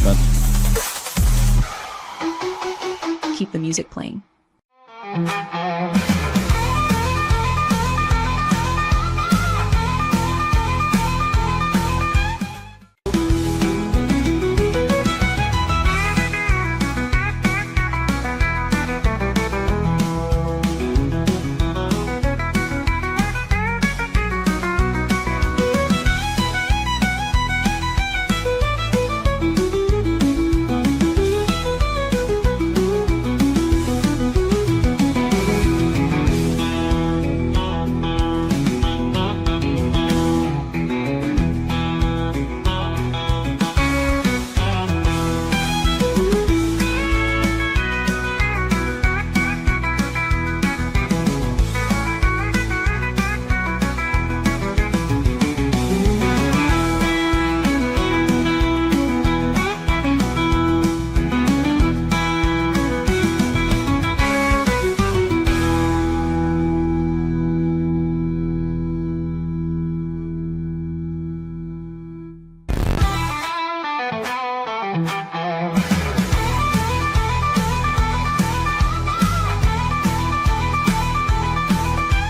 but keep the music playing.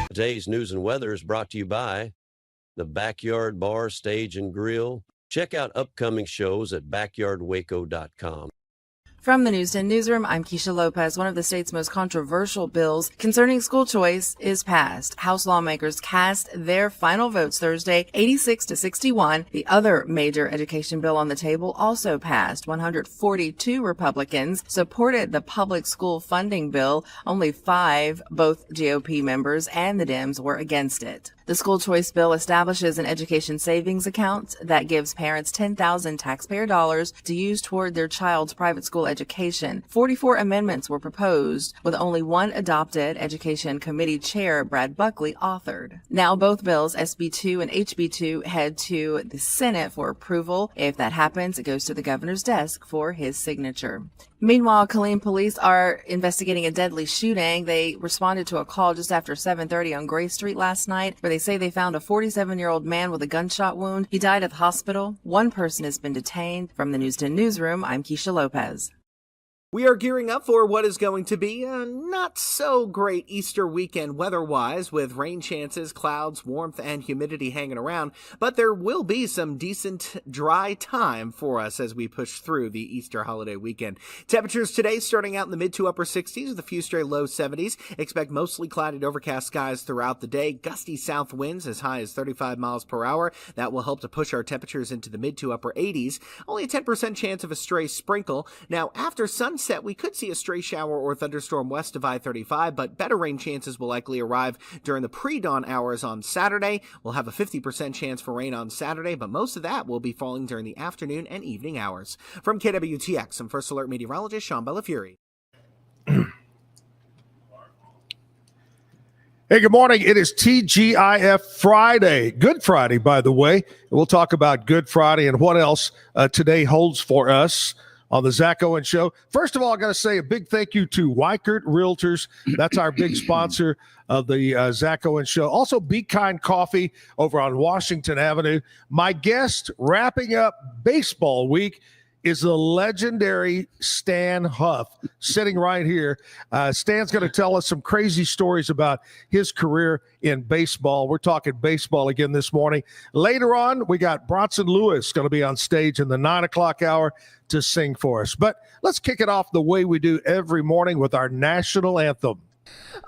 Today's news and weather is brought to you by the Backyard Bar, Stage, and Grill. Check out upcoming shows at backyardwaco.com. From the Newsden Newsroom, I'm Keisha Lopez. One of the state's most controversial bills concerning school choice is passed. House lawmakers cast their final votes Thursday, 86-61. The other major education bill on the table also passed. 142 Republicans supported the public school funding bill. Only 5, both GOP members and the Dems, were against it. The school choice bill establishes an education savings account that gives parents $10,000 taxpayer dollars to use toward their child's private school education. 44 amendments were proposed, with only one adopted. Education Committee Chair Brad Buckley authored. Now both bills, SB 2 and HB 2, head to the Senate for approval. If that happens, it goes to the governor's desk for his signature. Meanwhile, Killeen police are investigating a deadly shooting. They responded to a call just after 7:30 on Gray Street last night, where they say they found a 47-year-old man with a gunshot wound. He died at the hospital. One person has been detained. From the Newsden Newsroom, I'm Keisha Lopez. We are gearing up for what is going to be a not-so-great Easter weekend weather-wise, with rain chances, clouds, warmth, and humidity hanging around, but there will be some decent dry time for us as we push through the Easter holiday weekend. Temperatures today starting out in the mid to upper 60s with a few stray low 70s. Expect mostly cloudy, overcast skies throughout the day. Gusty south winds as high as 35 miles per hour. That will help to push our temperatures into the mid to upper 80s. Only a 10% chance of a stray sprinkle. Now, after sunset, we could see a stray shower or thunderstorm west of I-35, but better rain chances will likely arrive during the pre-dawn hours on Saturday. We'll have a 50% chance for rain on Saturday, but most of that will be falling during the afternoon and evening hours. From KWTX, I'm First Alert meteorologist Sean Bellafury. Hey, good morning. It is TGIF Friday. Good Friday, by the way. We'll talk about Good Friday and what else today holds for us on the Zack Owen Show. First of all, I got to say a big thank you to Weichert Realtors. That's our big sponsor of the Zack Owen Show. Also, Be Kind Coffee over on Washington Avenue. My guest wrapping up baseball week is the legendary Stan Hough, sitting right here. Stan's going to tell us some crazy stories about his career in baseball. We're talking baseball again this morning. Later on, we got Bronson Lewis going to be on stage in the 9 o'clock hour to sing for us. But let's kick it off the way we do every morning with our national anthem.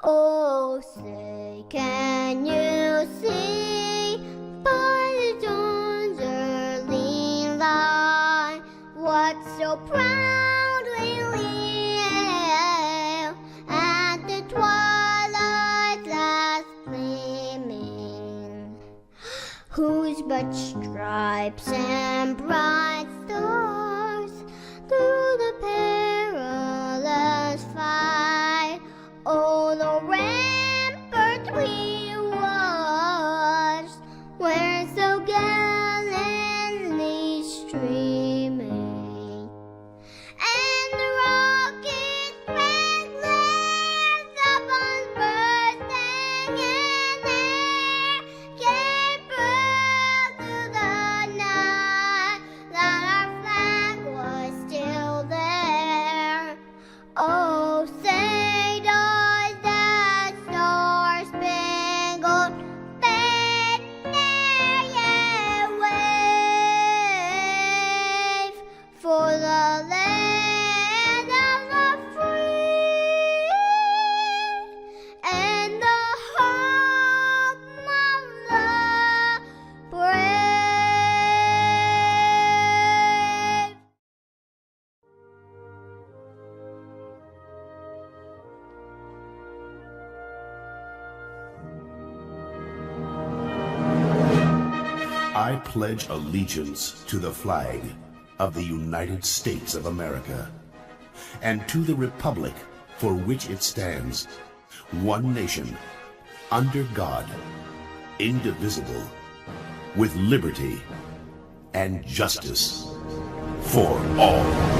Oh, say, can you see by the dawn's early light what so proudly we hailed at the twilight's last gleaming, whose bright stripes and bright stars through the perilous fight, oh, the rampart we watched were so gallantly streaming, and the rocket's red glares upon bursting in air gave birth to the night that I pledge allegiance to the flag of the United States of America and to the republic for which it stands, one nation, under God, indivisible, with liberty and justice for all.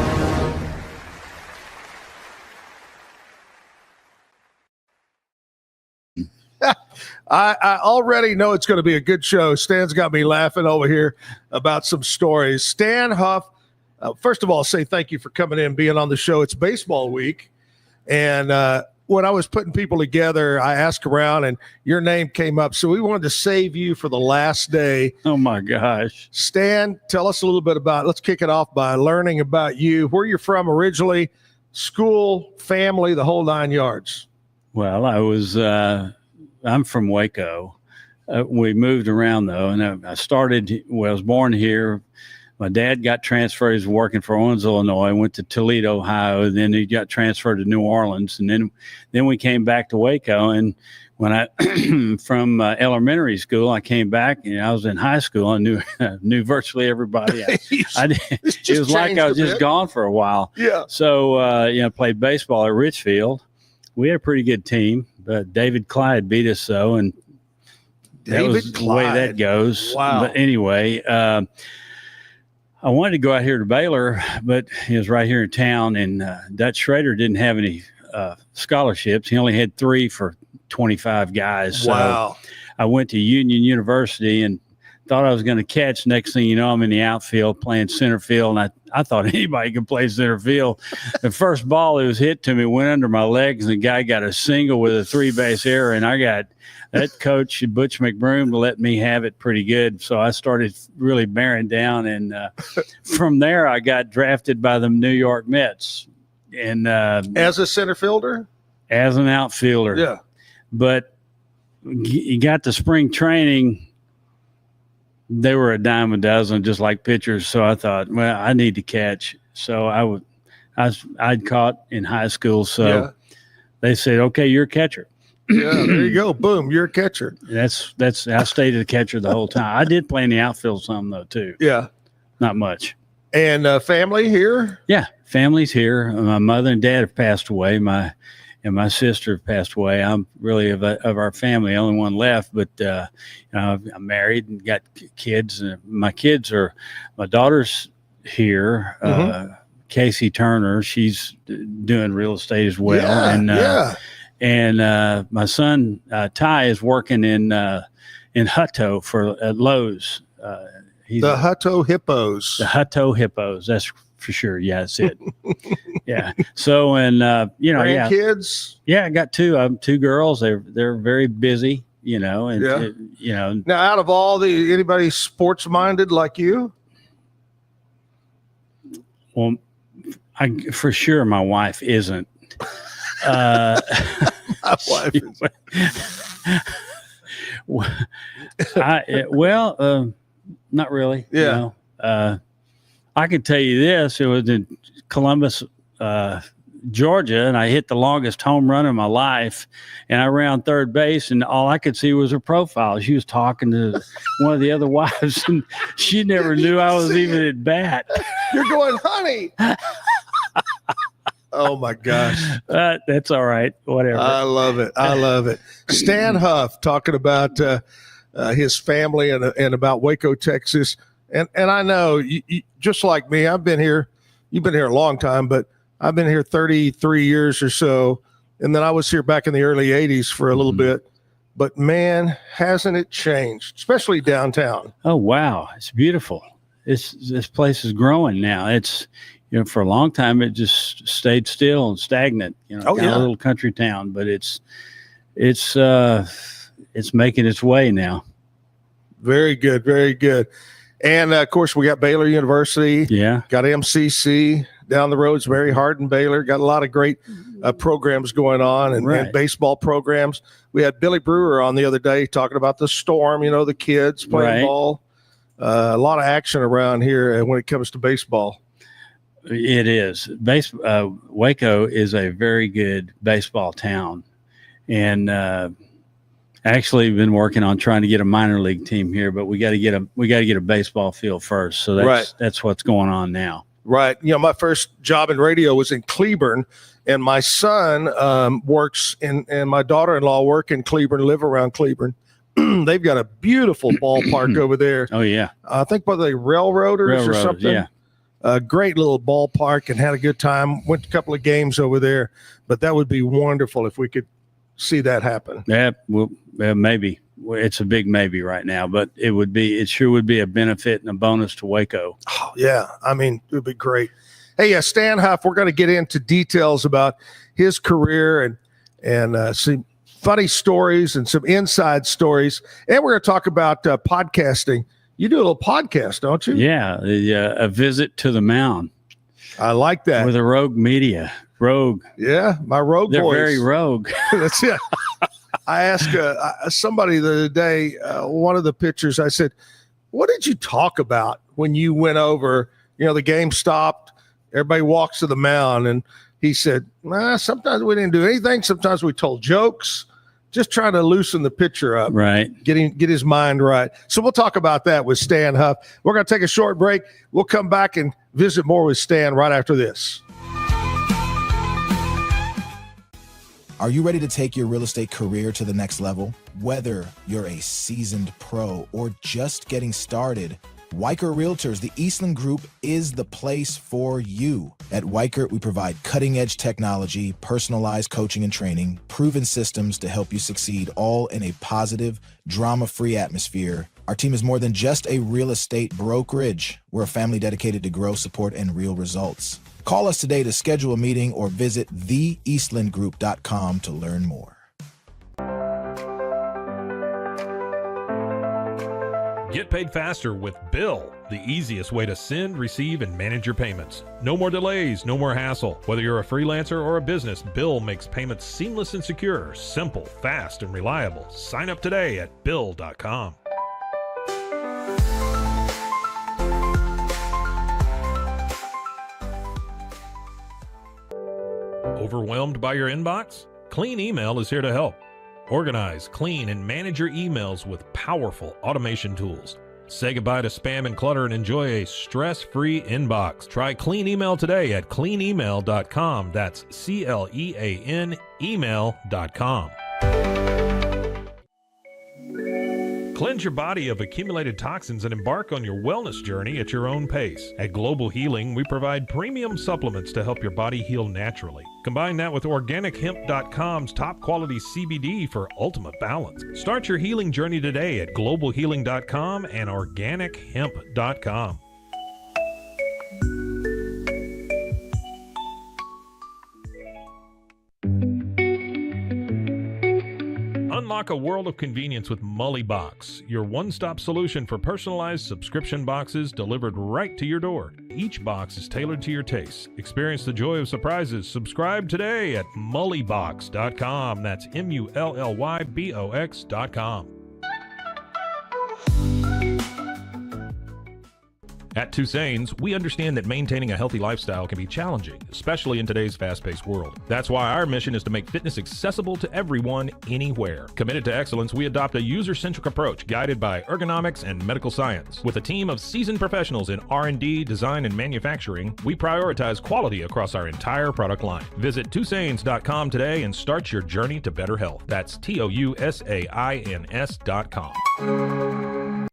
I already know it's going to be a good show. Stan's got me laughing over here about some stories. Stan Hough, first of all, say thank you for coming in, being on the show. It's baseball week. And when I was putting people together, I asked around and your name came up. So we wanted to save you for the last day. Oh, my gosh. Stan, tell us a little bit let's kick it off by learning about you, where you're from originally, school, family, the whole 9 yards. Well, I'm from Waco. We moved around, though, and I was born here. My dad got transferred. He was working for Owens, Illinois, went to Toledo, Ohio, and then he got transferred to New Orleans. And then we came back to Waco. And when I, from elementary school, I came back and I was in high school. I knew virtually everybody. It was like I was just gone for a while. Yeah. So, played baseball at Richfield. We had a pretty good team, but David Clyde beat us, though, and that was the way that goes. Wow. But anyway, I wanted to go out here to Baylor, but he was right here in town, and Dutch Schrader didn't have any scholarships. He only had 3 for 25 guys. So wow. I went to Union University and thought I was going to catch. Next thing you know, I'm in the outfield playing center field, and I thought anybody could play center field. The first ball that was hit to me went under my legs, and the guy got a single with a 3-base error, and I got that coach, Butch McBroom, to let me have it pretty good. So I started really bearing down, and from there I got drafted by the New York Mets. And as a center fielder? As an outfielder. Yeah. But you got to spring training, they were a dime a dozen, just like pitchers. So I thought, well, I need to catch. So I'd caught in high school. So they said, okay, you're a catcher. Yeah, there you go. Boom, you're a catcher. That's I stayed a catcher the whole time. I did play in the outfield some though too. Yeah, not much. And family here? Yeah, family's here. My mother and dad have passed away. My sister have passed away. I'm really of our family, only one left. But I'm married and got kids. My daughter's here. Casey Turner, she's doing real estate as well. And my son Ty is working in Hutto at Lowe's. The Hutto Hippos. The Hutto Hippos. That's for sure. Yeah, that's it. Yeah. So kids. Yeah, I got 2 girls. They're very busy. Now out of all anybody sports minded like you? Well, for sure my wife isn't. My wife not really. Yeah. I could tell you this. It was in Columbus, Georgia, and I hit the longest home run of my life, and I ran third base, and all I could see was her profile. She was talking to one of the other wives, and she never knew I was even at bat. You're going, honey. Oh, my gosh. That's all right. Whatever. I love it. Stan Hough talking about his family and about Waco, Texas. And I know, you, just like me, I've been here. You've been here a long time, but I've been here 33 years or so. And then I was here back in the early 80s for a little bit. But, man, hasn't it changed, especially downtown? Oh, wow. It's beautiful. This place is growing now. It's, for a long time, it just stayed still and stagnant, a little country town. But it's making its way now. Very good. Very good. And, of course, we got Baylor University. Yeah. Got MCC. Down the road's Mary Hardin Baylor. Got a lot of great programs going on and baseball programs. We had Billy Brewer on the other day talking about the Storm, the kids playing ball. A lot of action around here when it comes to baseball. It is. Waco is a very good baseball town. And Actually, been working on trying to get a minor league team here, but we got to get a baseball field first. So that's what's going on now. Right. My first job in radio was in Cleburne, and my son works and my daughter-in-law work in Cleburne, live around Cleburne. They've got a beautiful ballpark over there. Oh yeah. I think by the Railroaders or something. Yeah. A great little ballpark, and had a good time. Went to a couple of games over there, but that would be wonderful if we could see that happen. Yeah, well, maybe. It's a big maybe right now, but it sure would be a benefit and a bonus to Waco. Oh, yeah. I mean, it would be great. Hey, Stan Hough, we're going to get into details about his career and some funny stories and some inside stories. And we're going to talk about podcasting. You do a little podcast, don't you? Yeah, a visit to the mound. I like that. With a Rogue Media. Rogue. Yeah, my Rogue They're boys. very rogue. That's it. I asked somebody the other day, one of the pitchers, I said, what did you talk about when you went over, the game stopped, everybody walks to the mound, and he said, sometimes we didn't do anything. Sometimes we told jokes, just trying to loosen the pitcher up. Right. Get his mind right. So we'll talk about that with Stan Hough. We're going to take a short break. We'll come back and visit more with Stan right after this. Are you ready to take your real estate career to the next level? Whether you're a seasoned pro or just getting started, Weichert Realtors, the Eastland Group, is the place for you. At Weichert, we provide cutting-edge technology, personalized coaching and training, proven systems to help you succeed, all in a positive, drama-free atmosphere. Our team is more than just a real estate brokerage. We're a family dedicated to growth, support, and real results. Call us today to schedule a meeting or visit theeastlandgroup.com to learn more. Get paid faster with Bill, the easiest way to send, receive, and manage your payments. No more delays, no more hassle. Whether you're a freelancer or a business, Bill makes payments seamless and secure, simple, fast, and reliable. Sign up today at Bill.com. Overwhelmed by your inbox? Clean Email is here to help. Organize, clean, and manage your emails with powerful automation tools. Say goodbye to spam and clutter and enjoy a stress-free inbox. Try Clean Email today at cleanemail.com. That's CLEAN email.com. Cleanse your body of accumulated toxins and embark on your wellness journey at your own pace. At Global Healing, we provide premium supplements to help your body heal naturally. Combine that with OrganicHemp.com's top quality CBD for ultimate balance. Start your healing journey today at GlobalHealing.com and OrganicHemp.com. Unlock a world of convenience with Mully Box, your one-stop solution for personalized subscription boxes delivered right to your door. Each box is tailored to your tastes. Experience the joy of surprises. Subscribe today at mullybox.com. That's MULLYBOX.com. At Tusane's, we understand that maintaining a healthy lifestyle can be challenging, especially in today's fast-paced world. That's why our mission is to make fitness accessible to everyone, anywhere. Committed to excellence, we adopt a user-centric approach guided by ergonomics and medical science. With a team of seasoned professionals in R&D, design, and manufacturing, we prioritize quality across our entire product line. Visit Tusanes.com today and start your journey to better health. That's TOUSAINS.com.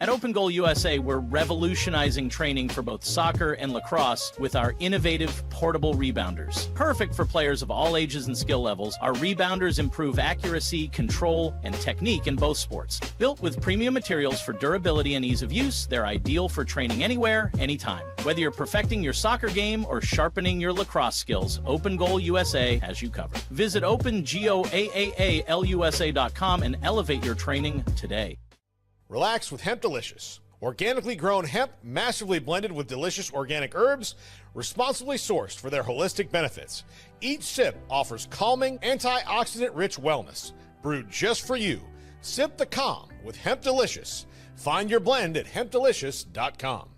At Open Goal USA, we're revolutionizing training for both soccer and lacrosse with our innovative portable rebounders. Perfect for players of all ages and skill levels, our rebounders improve accuracy, control, and technique in both sports. Built with premium materials for durability and ease of use, they're ideal for training anywhere, anytime. Whether you're perfecting your soccer game or sharpening your lacrosse skills, Open Goal USA has you covered. Visit OpenGoAAALusa.com and elevate your training today. Relax with Hemp Delicious. Organically grown hemp, massively blended with delicious organic herbs, responsibly sourced for their holistic benefits. Each sip offers calming, antioxidant-rich wellness. Brewed just for you. Sip the calm with Hemp Delicious. Find your blend at hempdelicious.com.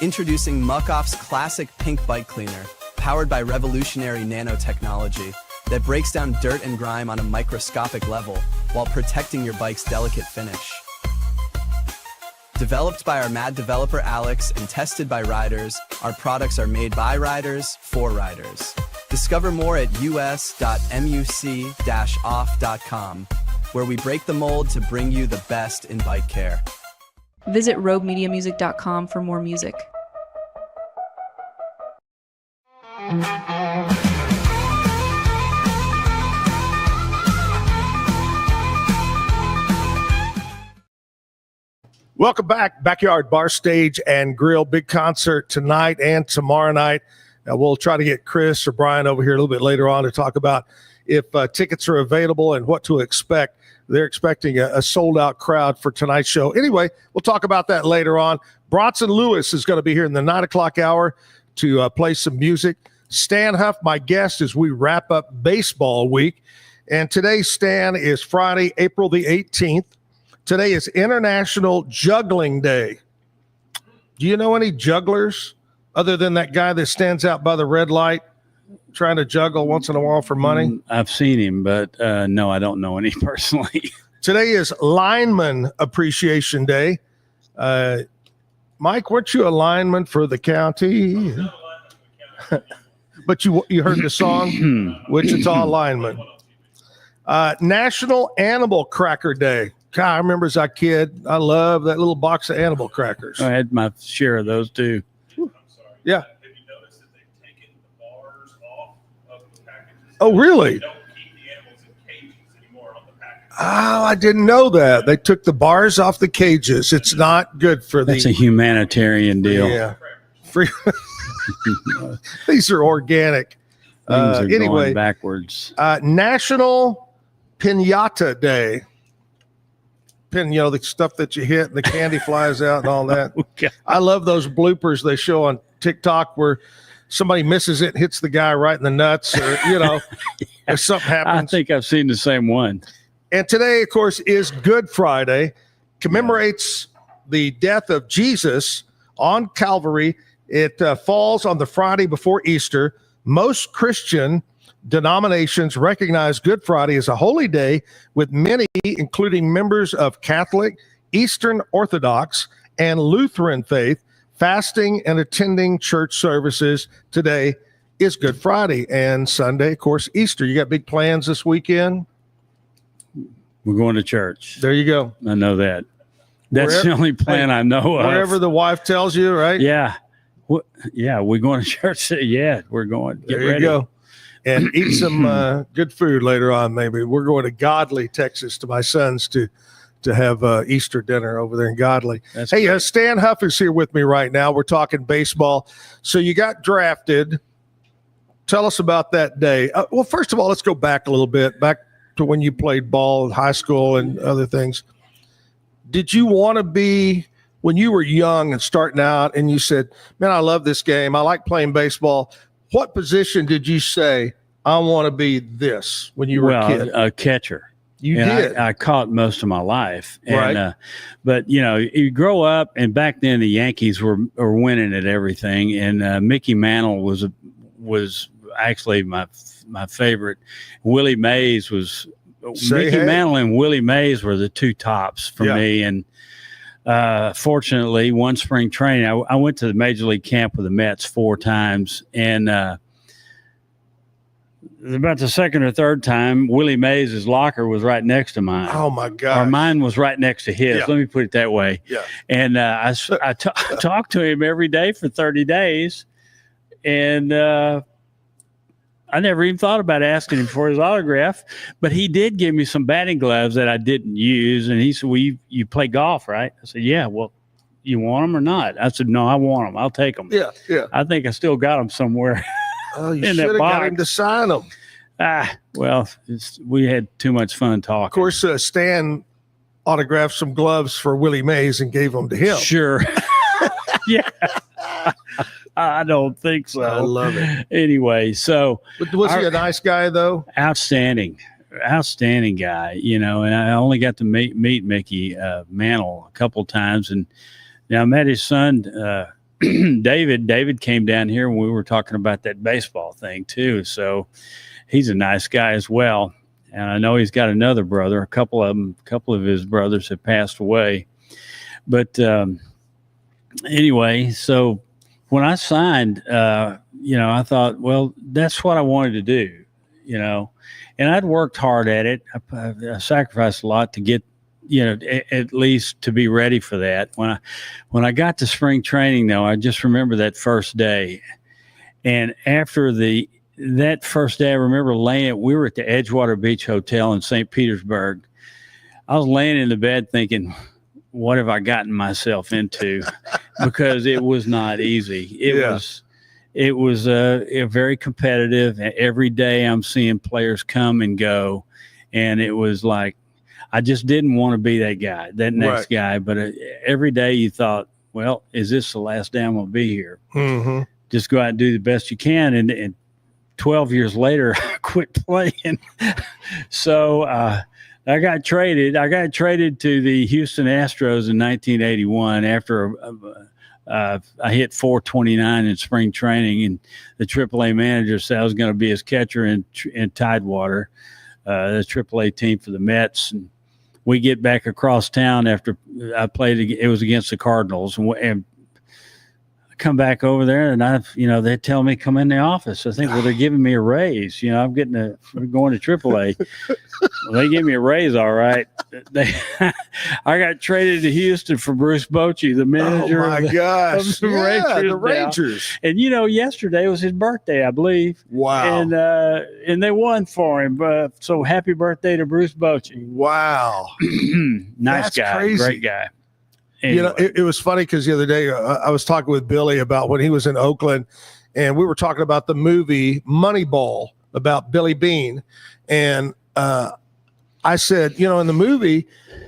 Introducing Muck-Off's classic pink bike cleaner, powered by revolutionary nanotechnology that breaks down dirt and grime on a microscopic level, while protecting your bike's delicate finish. Developed by our mad developer Alex and tested by riders, our products are made by riders for riders. Discover more at us.muc-off.com, where we break the mold to bring you the best in bike care. Visit roguemediamusic.com for more music. Welcome back. Backyard Bar, Stage, and Grill. Big concert tonight and tomorrow night. We'll try to get Chris or Brian over here a little bit later on to talk about if tickets are available and what to expect. They're expecting a sold-out crowd for tonight's show. Anyway, we'll talk about that later on. Bronson Lewis is going to be here in the 9 o'clock hour to play some music. Stan Hough, my guest, as we wrap up baseball week. And today, Stan, is Friday, April the 18th. Today is International Juggling Day. Do you know any jugglers other than that guy that stands out by the red light trying to juggle once in a while for money? I've seen him, but no, I don't know any personally. Today is Lineman Appreciation Day. Mike, weren't you a lineman for the county? But you heard the song, Wichita Lineman. National Animal Cracker Day. God, I remember as a kid, I loved that little box of animal crackers. I had my share of those too. Yeah. Have you noticed that they've taken the bars off of the packages? Oh, really? They don't keep the animals in cages anymore on the packages. Oh, I didn't know that. They took the bars off the cages. It's not good for That's a humanitarian deal. Yeah. Free. These are organic. Things are anyway, going backwards. National Piñata Day. The stuff that you hit and the candy flies out and all that. Okay. I love those bloopers they show on TikTok where somebody misses it, hits the guy right in the nuts, or, if something happens. I think I've seen the same one. And today, of course, is Good Friday, commemorates the death of Jesus on Calvary. It falls on the Friday before Easter. Most Christian denominations recognize Good Friday as a holy day, with many, including members of Catholic, Eastern Orthodox, and Lutheran faith, fasting and attending church services. Today is Good Friday, and Sunday, of course, Easter. You got big plans this weekend? We're going to church. There you go. I know that. That's the only plan I know of. Wherever the wife tells you, right? Yeah. Yeah, we're going to church. Yeah, we're going. Get there you ready. Go. And eat some good food later on, maybe. We're going to Godley, Texas, to my sons to have Easter dinner over there in Godley. Hey, Stan Hough is here with me right now. We're talking baseball. So you got drafted. Tell us about that day. Well, first of all, let's go back a little bit, back to when you played ball in high school and other things. Did you want to be, when you were young and starting out and you said, man, I love this game, I like playing baseball, what position did you say, I want to be this when you were a kid? A catcher. You did. I caught most of my life. And, right. But, you grow up, and back then the Yankees were winning at everything. And Mickey Mantle was actually my favorite. Willie Mays was Mantle and Willie Mays were the two tops for me. And fortunately, one spring training, I went to the major league camp with the Mets 4 times, and about the second or third time, Willie Mays' locker was right next to mine. Oh my God! Or mine was right next to his. Yeah. Let me put it that way. Yeah. And I talked to him every day for 30 days, and I never even thought about asking him for his autograph, but he did give me some batting gloves that I didn't use. And he said, well, you play golf, right? I said, yeah. Well, you want them or not? I said, no, I want them. I'll take them. Yeah, yeah. I think I still got them somewhere. Oh, you should have got him to sign them. Well, we had too much fun talking. Of course, Stan autographed some gloves for Willie Mays and gave them to him. Sure. Yeah. I don't think so. I love it. Anyway, so was he a nice guy though? Outstanding guy, and I only got to meet Mickey Mantle a couple times, and I met his son David. David came down here when we were talking about that baseball thing too, so he's a nice guy as well. and I know he's got another brother. A couple of his brothers have passed away. But anyway, so when I signed, I thought, well, that's what I wanted to do, and I'd worked hard at it. I sacrificed a lot to get, at least to be ready for that. When I got to spring training, though, I just remember that first day. And after that first day, I remember we were at the Edgewater Beach Hotel in St. Petersburg. I was laying in the bed thinking, what have I gotten myself into? Because it was not easy. It was very competitive. Every day I'm seeing players come and go. And it was like, I just didn't want to be that guy, that next guy. But every day you thought, well, is this the last day I'm going to be here? Mm-hmm. Just go out and do the best you can. And 12 years later, I quit playing. So I got traded. I got traded to the Houston Astros in 1981 after I hit 429 in spring training, and the AAA manager said I was going to be his catcher in Tidewater, the AAA team for the Mets. And we get back across town after I played. It was against the Cardinals, and I come back over there, and they tell me come in the office. I think, well, they're giving me a raise. I'm going to AAA. Well, they gave me a raise, all right. I got traded to Houston for Bruce Bochy, the manager. Oh my gosh! The Rangers. And yesterday was his birthday, I believe. Wow! And they won for him. So happy birthday to Bruce Bochy. Wow! Nice That's guy, crazy. Great guy. Anyway. It was funny because the other day I was talking with Billy about when he was in Oakland, and we were talking about the movie Moneyball about Billy Beane, and I said, in the movie,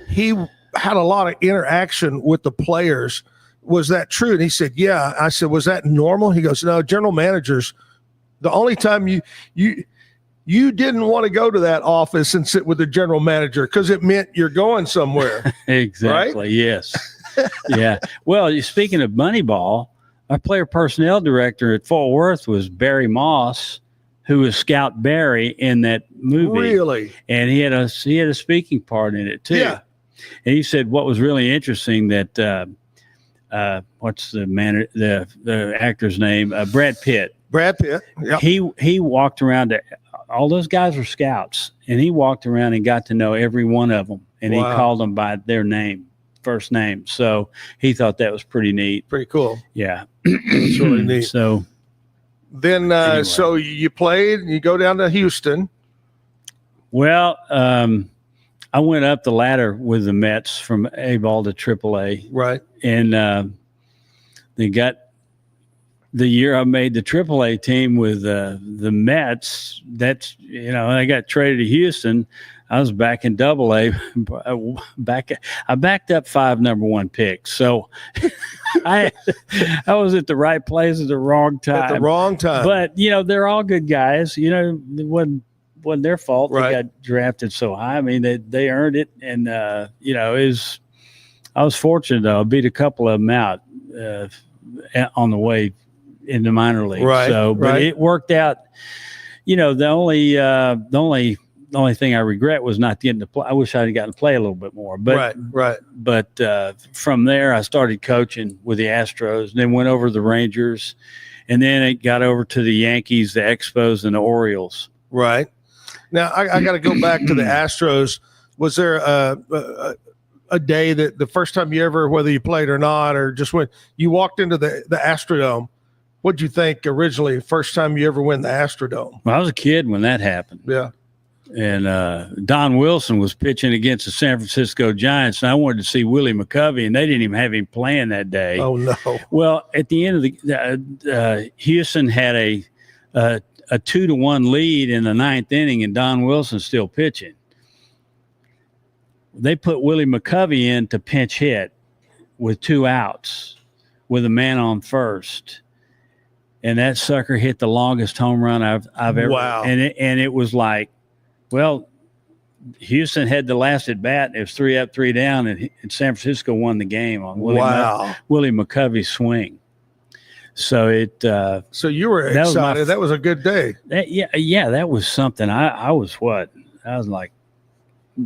he had a lot of interaction with the players. Was that true? And he said, yeah. I said, was that normal? He goes, no, general managers, the only time you didn't want to go to that office and sit with the general manager because it meant you're going somewhere. Exactly. Right? Yes. Yeah. Well, speaking of Moneyball, our player personnel director at Fort Worth was Barry Moss, who was Scout Barry in that movie. Really? And he had a speaking part in it too. Yeah. And he said what was really interesting that what's the actor's name? Brad Pitt. Brad Pitt. Yep. He walked around. All those guys were scouts, and he walked around and got to know every one of them, and he called them by their first name. So he thought that was pretty neat. Pretty cool. Yeah. It's really neat. So then, anyway. So you played and you go down to Houston. Well, I went up the ladder with the Mets from A-ball to AAA. Right. And they got the year I made the AAA team with the Mets. That's, I got traded to Houston. I was back in AA. I backed up 5 number 1 picks. So I was at the right place at the wrong time. At the wrong time. But, they're all good guys. It wasn't their fault. Right. They got drafted so high. I mean, they earned it. And, I was fortunate, though. I beat a couple of them out on the way in the minor league. Right. So, but it worked out. The only thing I regret was not getting to play. I wish I'd gotten to play a little bit more. But right. But from there, I started coaching with the Astros, and then went over to the Rangers, and then it got over to the Yankees, the Expos, and the Orioles. Right. Now I got to go back to the Astros. Was there a day that the first time you ever, whether you played or not, or just when you walked into the Astrodome? What'd you think originally? First time you ever went to the Astrodome? Well, I was a kid when that happened. Yeah. And Don Wilson was pitching against the San Francisco Giants, and I wanted to see Willie McCovey, and they didn't even have him playing that day. Oh, no. Well, at the end of the Houston had a 2-1 lead in the 9th inning, and Don Wilson still pitching. They put Willie McCovey in to pinch hit with 2 outs with a man on first. And that sucker hit the longest home run I've ever. Wow. And it was like, well, Houston had the last at bat. It was 3 up, 3 down, and San Francisco won the game on Willie McCovey's swing. So it. So you were excited. That was a good day. Yeah, that was something. I was what? I was like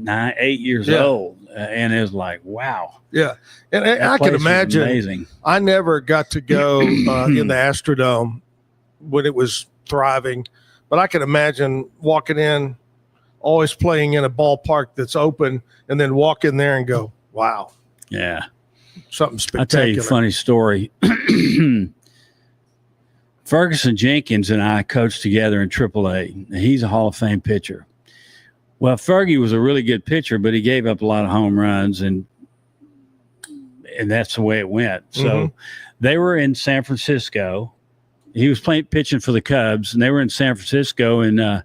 8 years old, and it was like, wow. Yeah, and I can imagine. Amazing. I never got to go in the Astrodome when it was thriving, but I can imagine walking in, always playing in a ballpark that's open, and then walk in there and go, wow. Yeah. Something spectacular. I'll tell you a funny story. Ferguson Jenkins and I coached together in AAA. He's a Hall of Fame pitcher. Well, Fergie was a really good pitcher, but he gave up a lot of home runs, and that's the way it went. So they were in San Francisco. He was pitching for the Cubs, and they were in San Francisco. And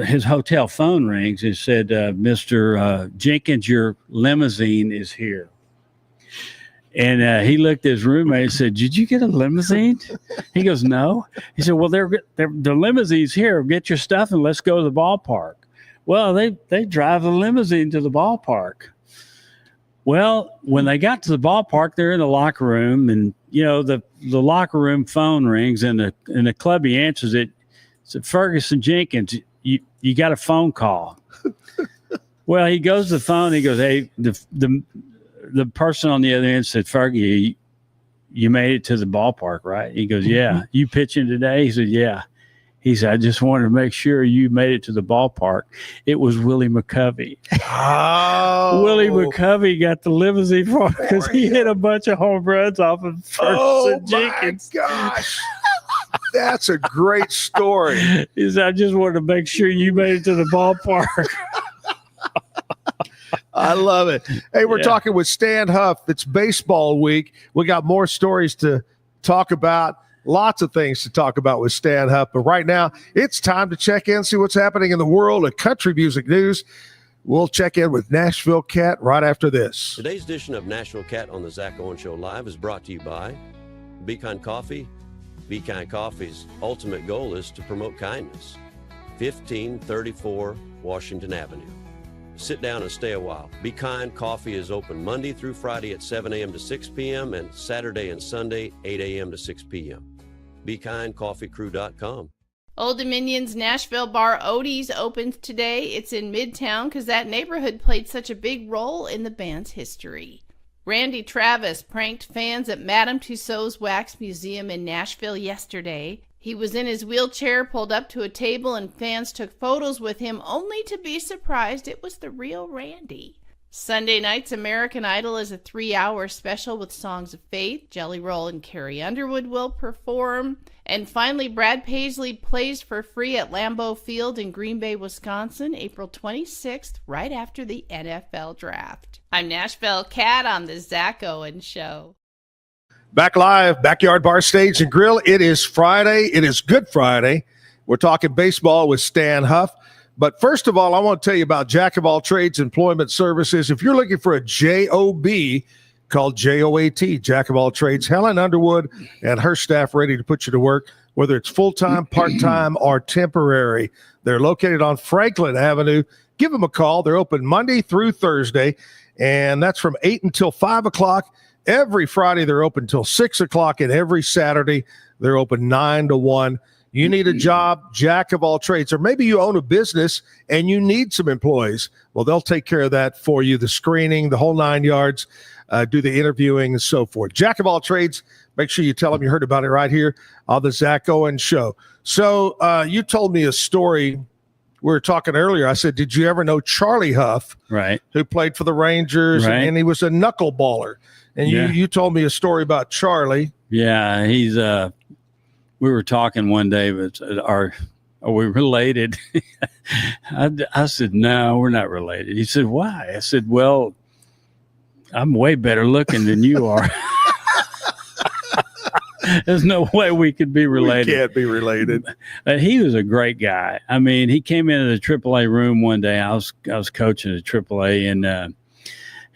his hotel phone rings. It said, "Mr. Jenkins, your limousine is here." And he looked at his roommate and said, "Did you get a limousine?" He goes, "No." He said, "Well, the limousine's here. Get your stuff and let's go to the ballpark." Well, they drive the limousine to the ballpark. Well, when they got to the ballpark, they're in the locker room, and the locker room phone rings, and the clubby answers it. Said, "Ferguson Jenkins, you got a phone call." Well, he goes to the phone. He goes, "Hey, the person on the other end said, Fergie, you made it to the ballpark, right?" He goes, "Yeah." "You pitching today?" He said, "Yeah." He said, "I just wanted to make sure you made it to the ballpark." It was Willie McCovey. Oh. Willie McCovey got the limousine for him because he hit a bunch of home runs off of Ferguson Jenkins. Oh, my gosh. That's a great story. He said, "I just wanted to make sure you made it to the ballpark." I love it. Hey, we're talking with Stan Hough. It's baseball week. We got more stories to talk about. Lots of things to talk about with Stan Hough. But right now, it's time to check in, see what's happening in the world of country music news. We'll check in with Nashville Cat right after this. Today's edition of Nashville Cat on the Zack Owen Show Live is brought to you by Be Kind Coffee. Be Kind Coffee's ultimate goal is to promote kindness. 1534 Washington Avenue. Sit down and stay a while. Be Kind Coffee is open Monday through Friday at 7 a.m. to 6 p.m. and Saturday and Sunday, 8 a.m. to 6 p.m. BeKindCoffeeCrew.com. Old Dominion's Nashville bar Odie's opens today. It's in Midtown because that neighborhood played such a big role in the band's history. Randy Travis pranked fans at Madame Tussauds Wax Museum in Nashville yesterday. He was in his wheelchair, pulled up to a table, and fans took photos with him, only to be surprised it was the real Randy. Sunday night's American Idol is a 3-hour special with songs of faith. Jelly Roll and Carrie Underwood will perform. And finally, Brad Paisley plays for free at Lambeau Field in Green Bay, Wisconsin, April 26th, right after the NFL draft. I'm Nashville Cat on the Zack Owen Show. Back live, Backyard Bar Stage and Grill. It is Friday. It is Good Friday. We're talking baseball with Stan Hough. But first of all, I want to tell you about Jack of All Trades Employment Services. If you're looking for a J-O-B, call J-O-A-T, Jack of All Trades. Helen Underwood and her staff ready to put you to work, whether it's full-time, part-time, or temporary. They're located on Franklin Avenue. Give them a call. They're open Monday through Thursday, and that's from 8 until 5 o'clock. Every Friday, they're open until 6 o'clock, and every Saturday, they're open 9 to 1. You need a job, Jack of All Trades, or maybe you own a business and you need some employees. Well, they'll take care of that for you, the screening, the whole 9 yards, do the interviewing and so forth. Jack of All Trades, make sure you tell them you heard about it right here on the Zack Owen Show. So you told me a story. We were talking earlier. I said, did you ever know Charlie Hough, right, who played for the Rangers, right, and he was a knuckleballer. And you told me a story about Charlie. Yeah, he's we were talking one day, but are we related? I said, no, we're not related. He said, why? I said, well, I'm way better looking than you are. There's no way we could be related. We can't be related. He was a great guy. I mean, he came into the AAA room one day. I was coaching at AAA, and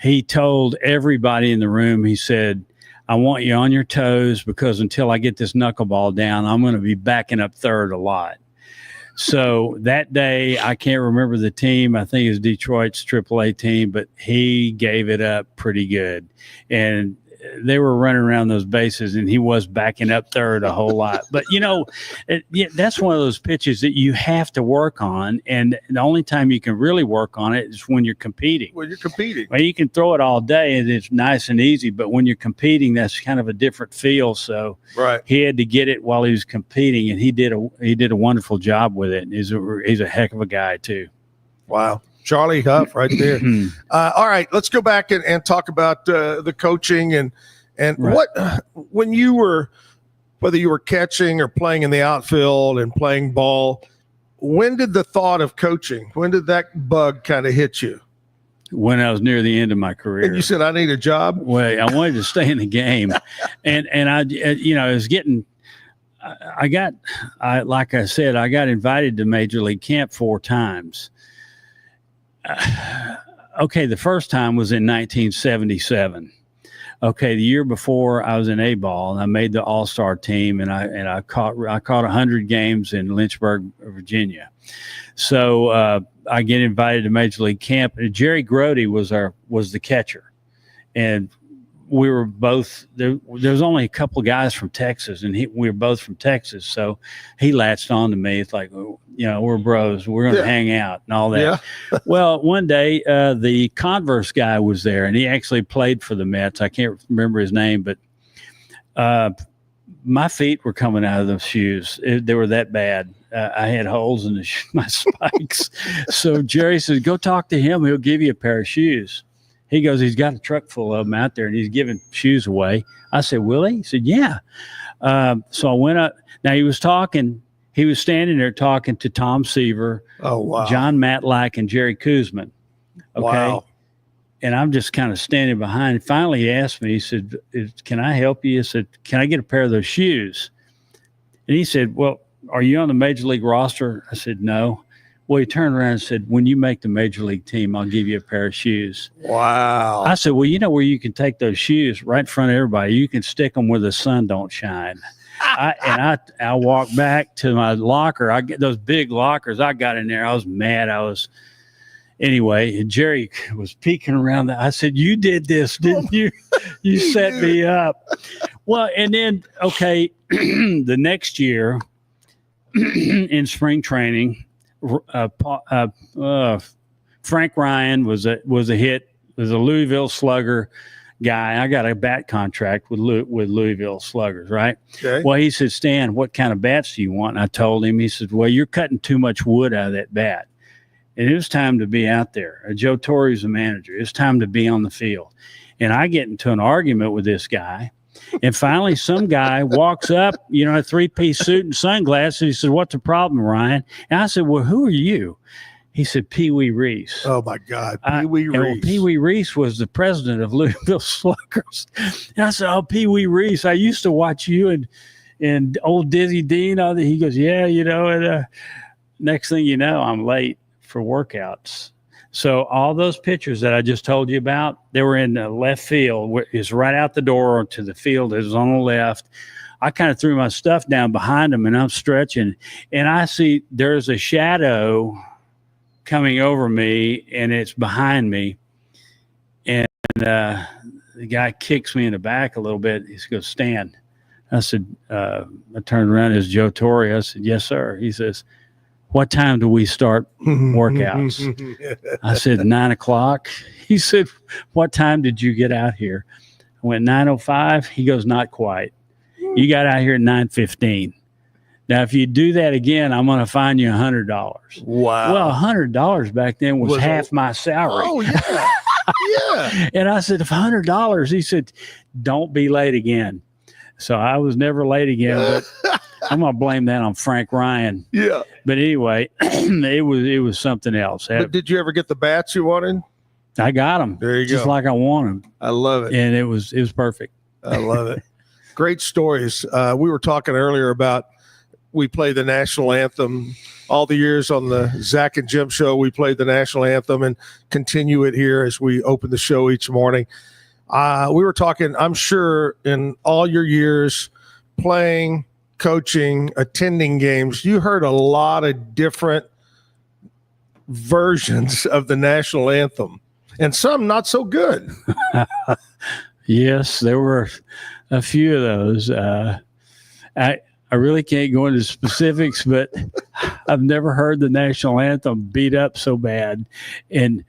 he told everybody in the room, he said, I want you on your toes because until I get this knuckleball down, I'm going to be backing up third a lot. So that day, I can't remember the team. I think it was Detroit's AAA team, but he gave it up pretty good. And they were running around those bases, and he was backing up third a whole lot. But, that's one of those pitches that you have to work on, and the only time you can really work on it is when you're competing. When you're competing. Well, you can throw it all day, and it's nice and easy, but when you're competing, that's kind of a different feel. So he had to get it while he was competing, and he did a wonderful job with it. He's a heck of a guy, too. Wow. Charlie Hough right there. All right, let's go back and talk about the coaching and what when you were, whether you were catching or playing in the outfield and playing ball, when did the thought of coaching, when did that bug kind of hit you? When I was near the end of my career. And you said, I need a job? Well, I wanted to stay in the game. and I was getting like I said, I got invited to Major League Camp 4 times. Okay, the first time was in 1977. Okay, the year before I was in A-ball, and I made the All-Star team, and I caught 100 games in Lynchburg, Virginia. So I get invited to Major League Camp, and Jerry Grody was the catcher, and we were both there. There was only a couple of guys from Texas, and we were both from Texas, so he latched on to me. It's like, we're bros, we're going to hang out and all that. Yeah. Well, one day the Converse guy was there, and he actually played for the Mets. I can't remember his name, but my feet were coming out of those shoes. They were that bad. I had holes in my spikes. So Jerry says, go talk to him. He'll give you a pair of shoes. He goes, he's got a truck full of them out there, and he's giving shoes away. I said, will he? He said, yeah. So I went up. Now, he was standing there talking to Tom Seaver, John Matlack, and Jerry Kuzman. Okay. Wow. And I'm just kind of standing behind. Finally, he asked me, he said, can I help you? I said, can I get a pair of those shoes? And he said, well, are you on the Major League roster? I said, no. Well, he turned around and said, when you make the Major League team, I'll give you a pair of shoes. Wow. I said, well, you know where you can take those shoes? Right in front of everybody. You can stick them where the sun don't shine. I walked back to my locker. I get those big lockers. I got in there. I was mad. Anyway, and Jerry was peeking around. I said, you did this, didn't you? You set me up. Well, and then, okay, the next year in spring training, Frank Ryan was a hit, was a Louisville Slugger guy. I got a bat contract with Louisville Sluggers, right? Okay. Well, he said, Stan, what kind of bats do you want? And I told him. He said, well, you're cutting too much wood out of that bat. And it was time to be out there. Joe Torre was the manager. It was time to be on the field. And I get into an argument with this guy. And finally, some guy walks up, a 3-piece suit and sunglasses. He said, what's the problem, Ryan? And I said, well, who are you? He said, Pee Wee Reese. Oh, my God. Pee Wee Reese. Well, Pee Wee Reese was the president of Louisville Sluggers. And I said, oh, Pee Wee Reese, I used to watch you and old Dizzy Dean. He goes, yeah, and next thing you know, I'm late for workouts. So all those pictures that I just told you about, they were in the left field. It's right out the door to the field. It was on the left. I kind of threw my stuff down behind them, and I'm stretching. And I see there's a shadow coming over me, and it's behind me. And the guy kicks me in the back a little bit. He goes, Stan. I said, I turned around. It's Joe Torre. I said, yes, sir. He says, what time do we start workouts? I said, 9:00. He said, what time did you get out here? I went 9:05. He goes, not quite. You got out here at 9:15. Now, if you do that again, I'm going to fine you $100. Wow. Well, $100 back then was half my salary. Oh, yeah. Yeah. And I said, $100. He said, don't be late again. So I was never late again, but I'm going to blame that on Frank Ryan. Yeah. But anyway, it was something else. But did you ever get the bats you wanted? I got them. There you just go. like I want them. I love it. And it was perfect. I love it. Great stories. We were talking earlier about we play the national anthem. All the years on the Zach and Jim show, we played the national anthem and continue it here as we open the show each morning. We were talking, I'm sure in all your years playing, coaching, attending games, you heard a lot of different versions of the national anthem and some not so good. Yes, there were a few of those. I really can't go into specifics, but I've never heard the national anthem beat up so bad. And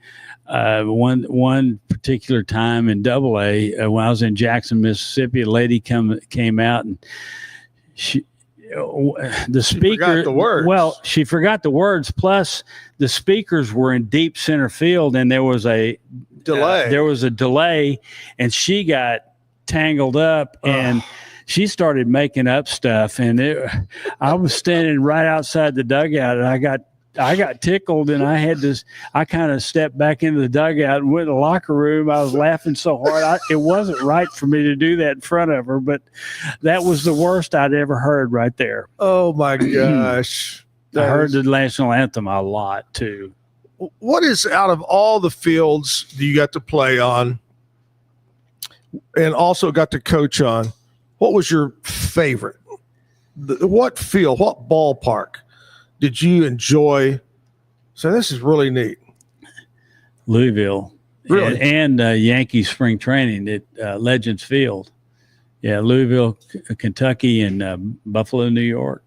one particular time in AA, when I was in Jackson, Mississippi, a lady came out and she forgot the words. Well, she forgot the words. Plus, the speakers were in deep center field, and there was a delay. And she got tangled up and. She started making up stuff, and I was standing right outside the dugout, and I got tickled, and I kind of stepped back into the dugout and went to the locker room. I was laughing so hard. It wasn't right for me to do that in front of her, but that was the worst I'd ever heard right there. Oh my gosh. I heard the national anthem a lot too. What is, out of all the fields you got to play on and also got to coach on, what was your favorite? What field, what ballpark did you enjoy? So this is really neat. Louisville. Really? And Yankee spring training at Legends Field. Yeah, Louisville, Kentucky, and Buffalo, New York.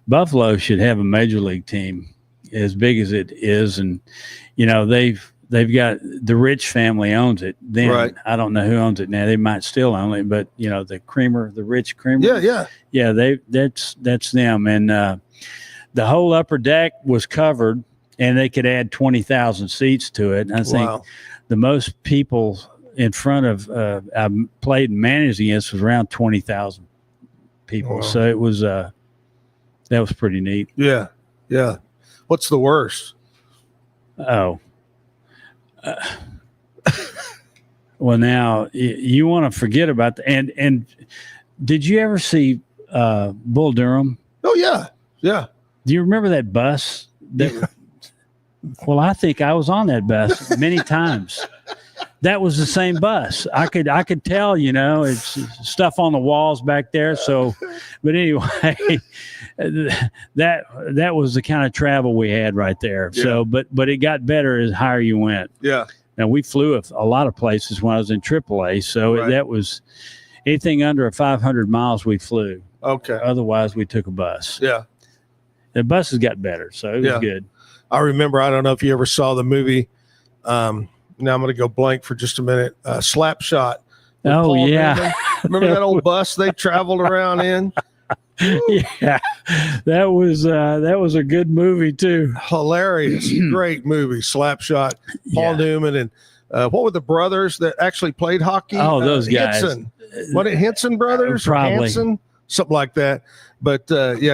Buffalo should have a major league team as big as it is. And, they've got the Rich family owns it. Then right. I don't know who owns it now. They might still own it, but the Rich Creamer. Yeah. That's them. And the whole upper deck was covered, and they could add 20,000 seats to it. And I think the most people in front of I played and managed against was around 20,000 people. Wow. So it was that was pretty neat. Yeah. What's the worst? Oh. Well, now you want to forget about and did you ever see Bull Durham? Oh yeah. Do you remember that bus? Well, I think I was on that bus many times. That was the same bus. I could tell, it's stuff on the walls back there. So, but anyway, that was the kind of travel we had right there. Yeah. So, but it got better as higher you went. Yeah. Now we flew a lot of places when I was in AAA. So right. That was anything under 500 miles we flew. Okay. Otherwise we took a bus. Yeah. The buses got better. So it was good. I remember, I don't know if you ever saw the movie, now I'm going to go blank for just a minute. Slapshot. Oh, Paul yeah. Newman. Remember that old bus they traveled around in? Yeah, that was a good movie too. Hilarious. Great movie. Slapshot. Paul Newman. And what were the brothers that actually played hockey? Oh, those guys. Henson. What, Henson brothers? Probably. Hanson? Something like that. But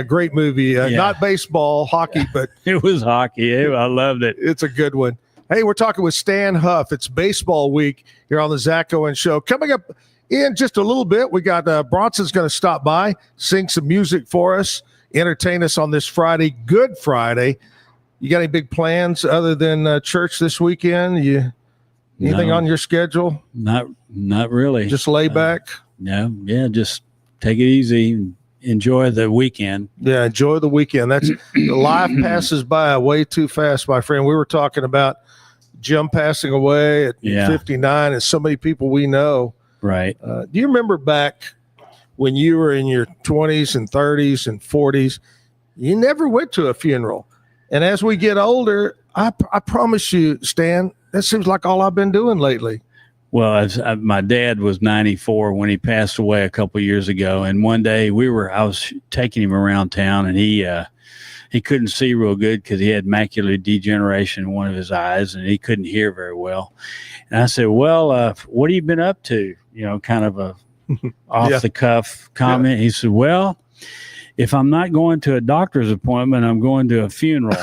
great movie. Not baseball, hockey, but it was hockey. I loved it. It's a good one. Hey, we're talking with Stan Hough. It's baseball week here on the Zack Owen Show. Coming up in just a little bit, we got Bronson's going to stop by, sing some music for us, entertain us on this Friday, Good Friday. You got any big plans other than church this weekend? Anything on your schedule? Not really. Just lay back? No, just take it easy and enjoy the weekend. Yeah, enjoy the weekend. That's life passes by way too fast, my friend. We were talking about Jim passing away at 59, and so many people we know. Right. Do you remember back when you were in your 20s and 30s and 40s? You never went to a funeral. And as we get older, I promise you, Stan, that seems like all I've been doing lately. Well, my dad was 94 when he passed away a couple of years ago, and one day I was taking him around town, and he couldn't see real good because he had macular degeneration in one of his eyes, and he couldn't hear very well. And I said, "Well, what have you been up to?" Kind of a off the cuff comment. Yeah. He said, "Well, if I'm not going to a doctor's appointment, I'm going to a funeral."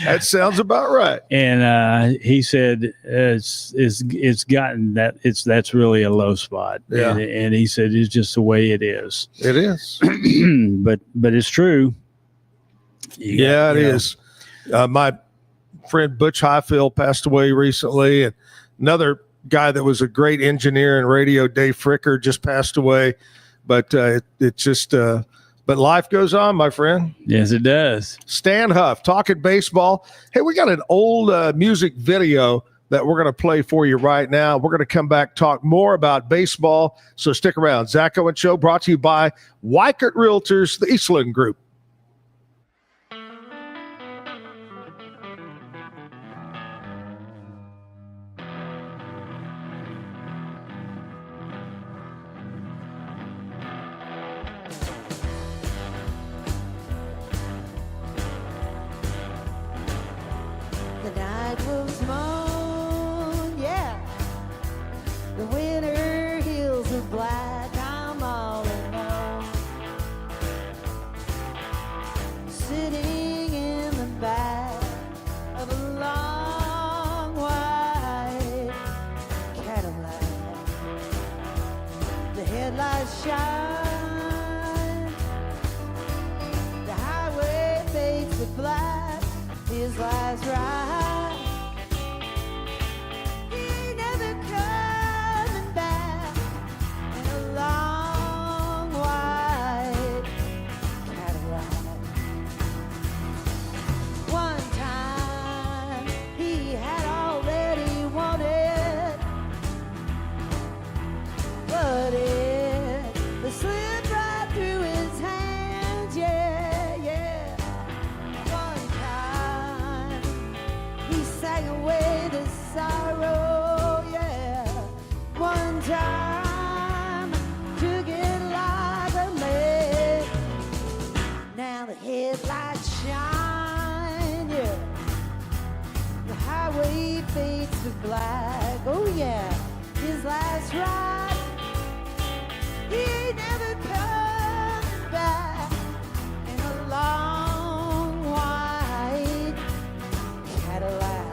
That sounds about right. And he said it's gotten that's really a low spot. Yeah. And he said it's just the way it is. It is. but it's true. It is. My friend Butch Highfield passed away recently, and another guy that was a great engineer in radio, Dave Fricker, just passed away. But it's just but life goes on, my friend. Yes, it does. Stan Hough, talking baseball. Hey, we got an old music video that we're going to play for you right now. We're going to come back, talk more about baseball. So stick around. Zack Owen Show brought to you by Weichert Realtors, the Eastland Group. The night was long, yeah. The winter hills are black, I'm all alone. Sitting in the back of a long white Cadillac. The headlights shine, the highway fades to black. His last ride, he ain't never coming back in a long white Cadillac. One time he had all that he wanted, but it slipped right through his hands, yeah, yeah. One time he sang away the sorrow, yeah. One time took it like a man. Now the headlights shine, yeah. The highway fades to black, oh yeah. His last ride, he ain't never coming back in a long white Cadillac.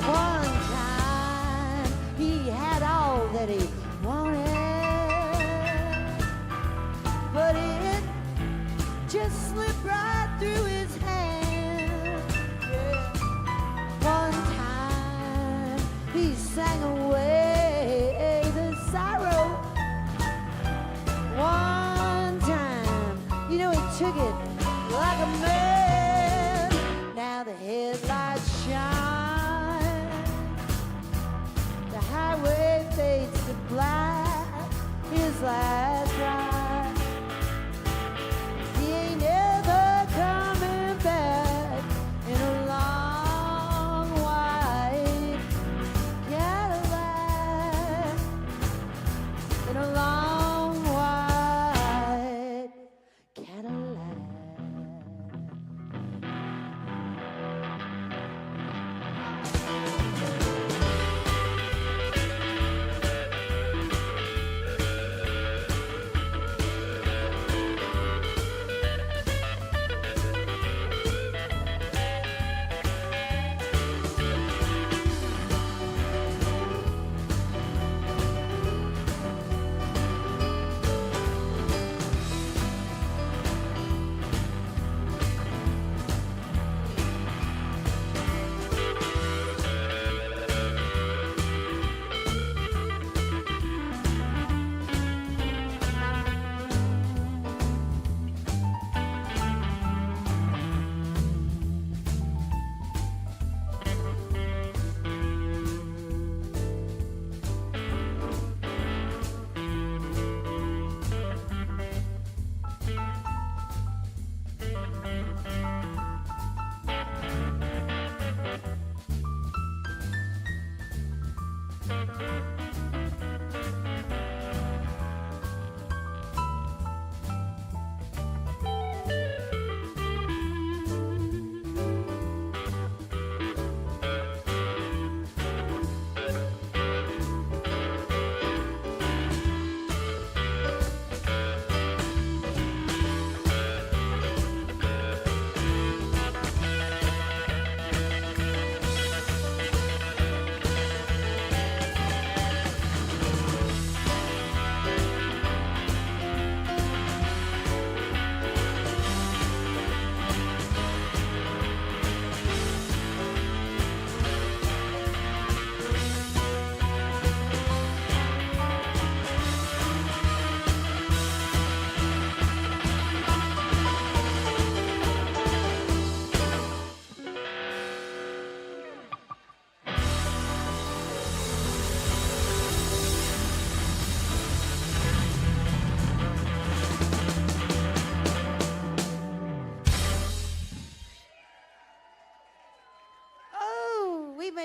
One time he had all that he wanted, but it just slipped right through his hand. Yeah. One time he sang away the sorrow. One time, you know, he took it like a man. Now the headlights shine, the highway fades to black. His last ride, he ain't ever coming back in a long white Cadillac. In a long white Cadillac.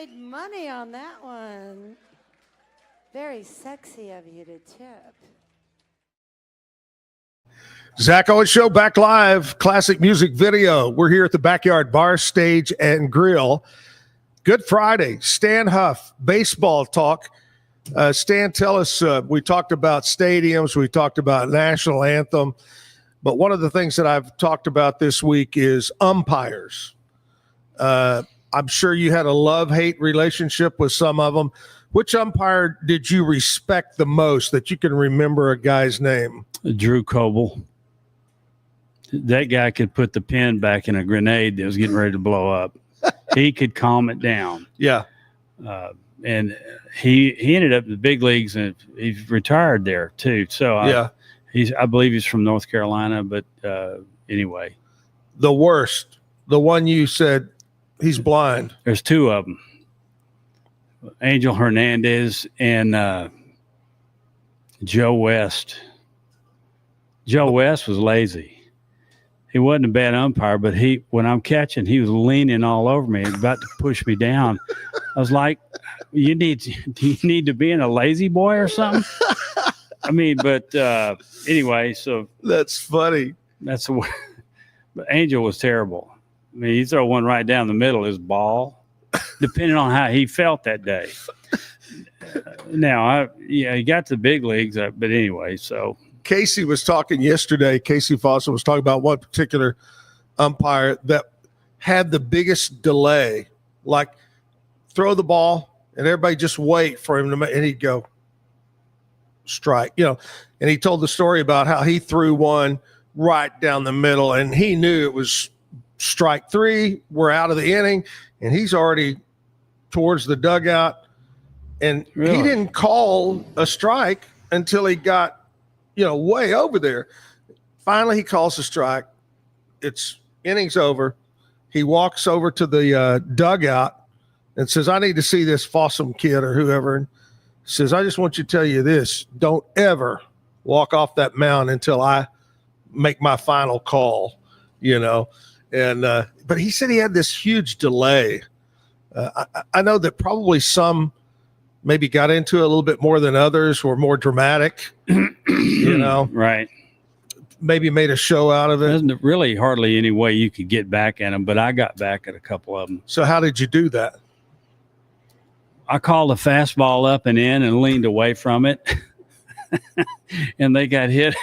made money on that one. Very sexy of you to tip. Zack Owen Show back live, classic music video. We're here at the Backyard Bar, Stage, and Grill. Good Friday. Stan Hough, baseball talk. Stan, tell us, we talked about stadiums, we talked about national anthem, but one of the things that I've talked about this week is umpires. I'm sure you had a love-hate relationship with some of them. Which umpire did you respect the most that you can remember a guy's name? Drew Coble. That guy could put the pin back in a grenade that was getting ready to blow up. He could calm it down. Yeah. And he ended up in the big leagues, and he's retired there too. So yeah, I believe he's from North Carolina, but anyway. The worst, the one you said he's blind. There's two of them. Angel Hernandez and Joe West. Joe West was lazy. He wasn't a bad umpire, but when I'm catching, he was leaning all over me, about to push me down. I was like, do you need to be in a lazy boy or something? I mean, but anyway, so that's funny. That's but Angel was terrible. I mean, you throw one right down the middle, his ball, depending on how he felt that day. Now, he got to the big leagues, but anyway, so. Casey was talking yesterday. Casey Foster was talking about one particular umpire that had the biggest delay, like throw the ball and everybody just wait for him to make, and he'd go strike, and he told the story about how he threw one right down the middle and he knew it was strike three. We're out of the inning and he's already towards the dugout, and he didn't call a strike until he got way over there. Finally, he calls a strike. It's innings over. He walks over to the dugout and says, I need to see this Fossum kid or whoever. And says, I just want you to tell you this. Don't ever walk off that mound until I make my final call, And but he said he had this huge delay. I know that probably some maybe got into it a little bit more than others, were more dramatic, Right. Maybe made a show out of it. There's really hardly any way you could get back at them, but I got back at a couple of them. So how did you do that? I called a fastball up and in and leaned away from it, and they got hit.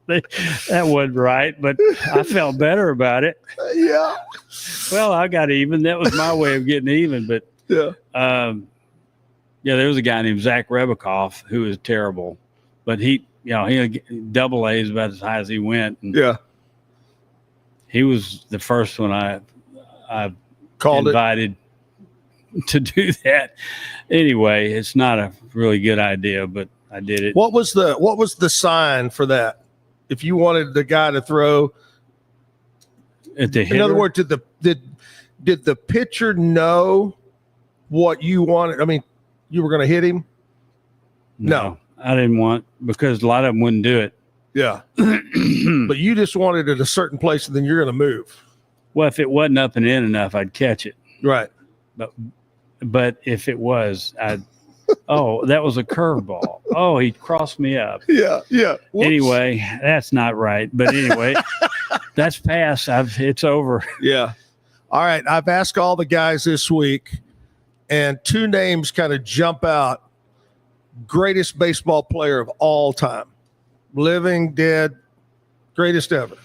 That wasn't right, but I felt better about it. Yeah. Well, I got even. That was my way of getting even, but yeah. Yeah, there was a guy named Zach Rebikoff who was terrible, but he double A is about as high as he went. And yeah, he was the first one I called invited to do that. Anyway, it's not a really good idea, but I did it. What was the sign for that? If you wanted the guy to throw at the hitter? In other words, did the pitcher know what you wanted? I mean, you were going to hit him? No, I didn't want, because a lot of them wouldn't do it. Yeah. But you just wanted it a certain place and then you're going to move. Well, if it wasn't up and in enough, I'd catch it. Right. But if it was, that was a curveball. Oh, he crossed me up. Yeah. Yeah. Whoops. Anyway, that's not right. But anyway, that's past. It's over. Yeah. All right. I've asked all the guys this week, and two names kind of jump out. Greatest baseball player of all time. Living, dead, greatest ever.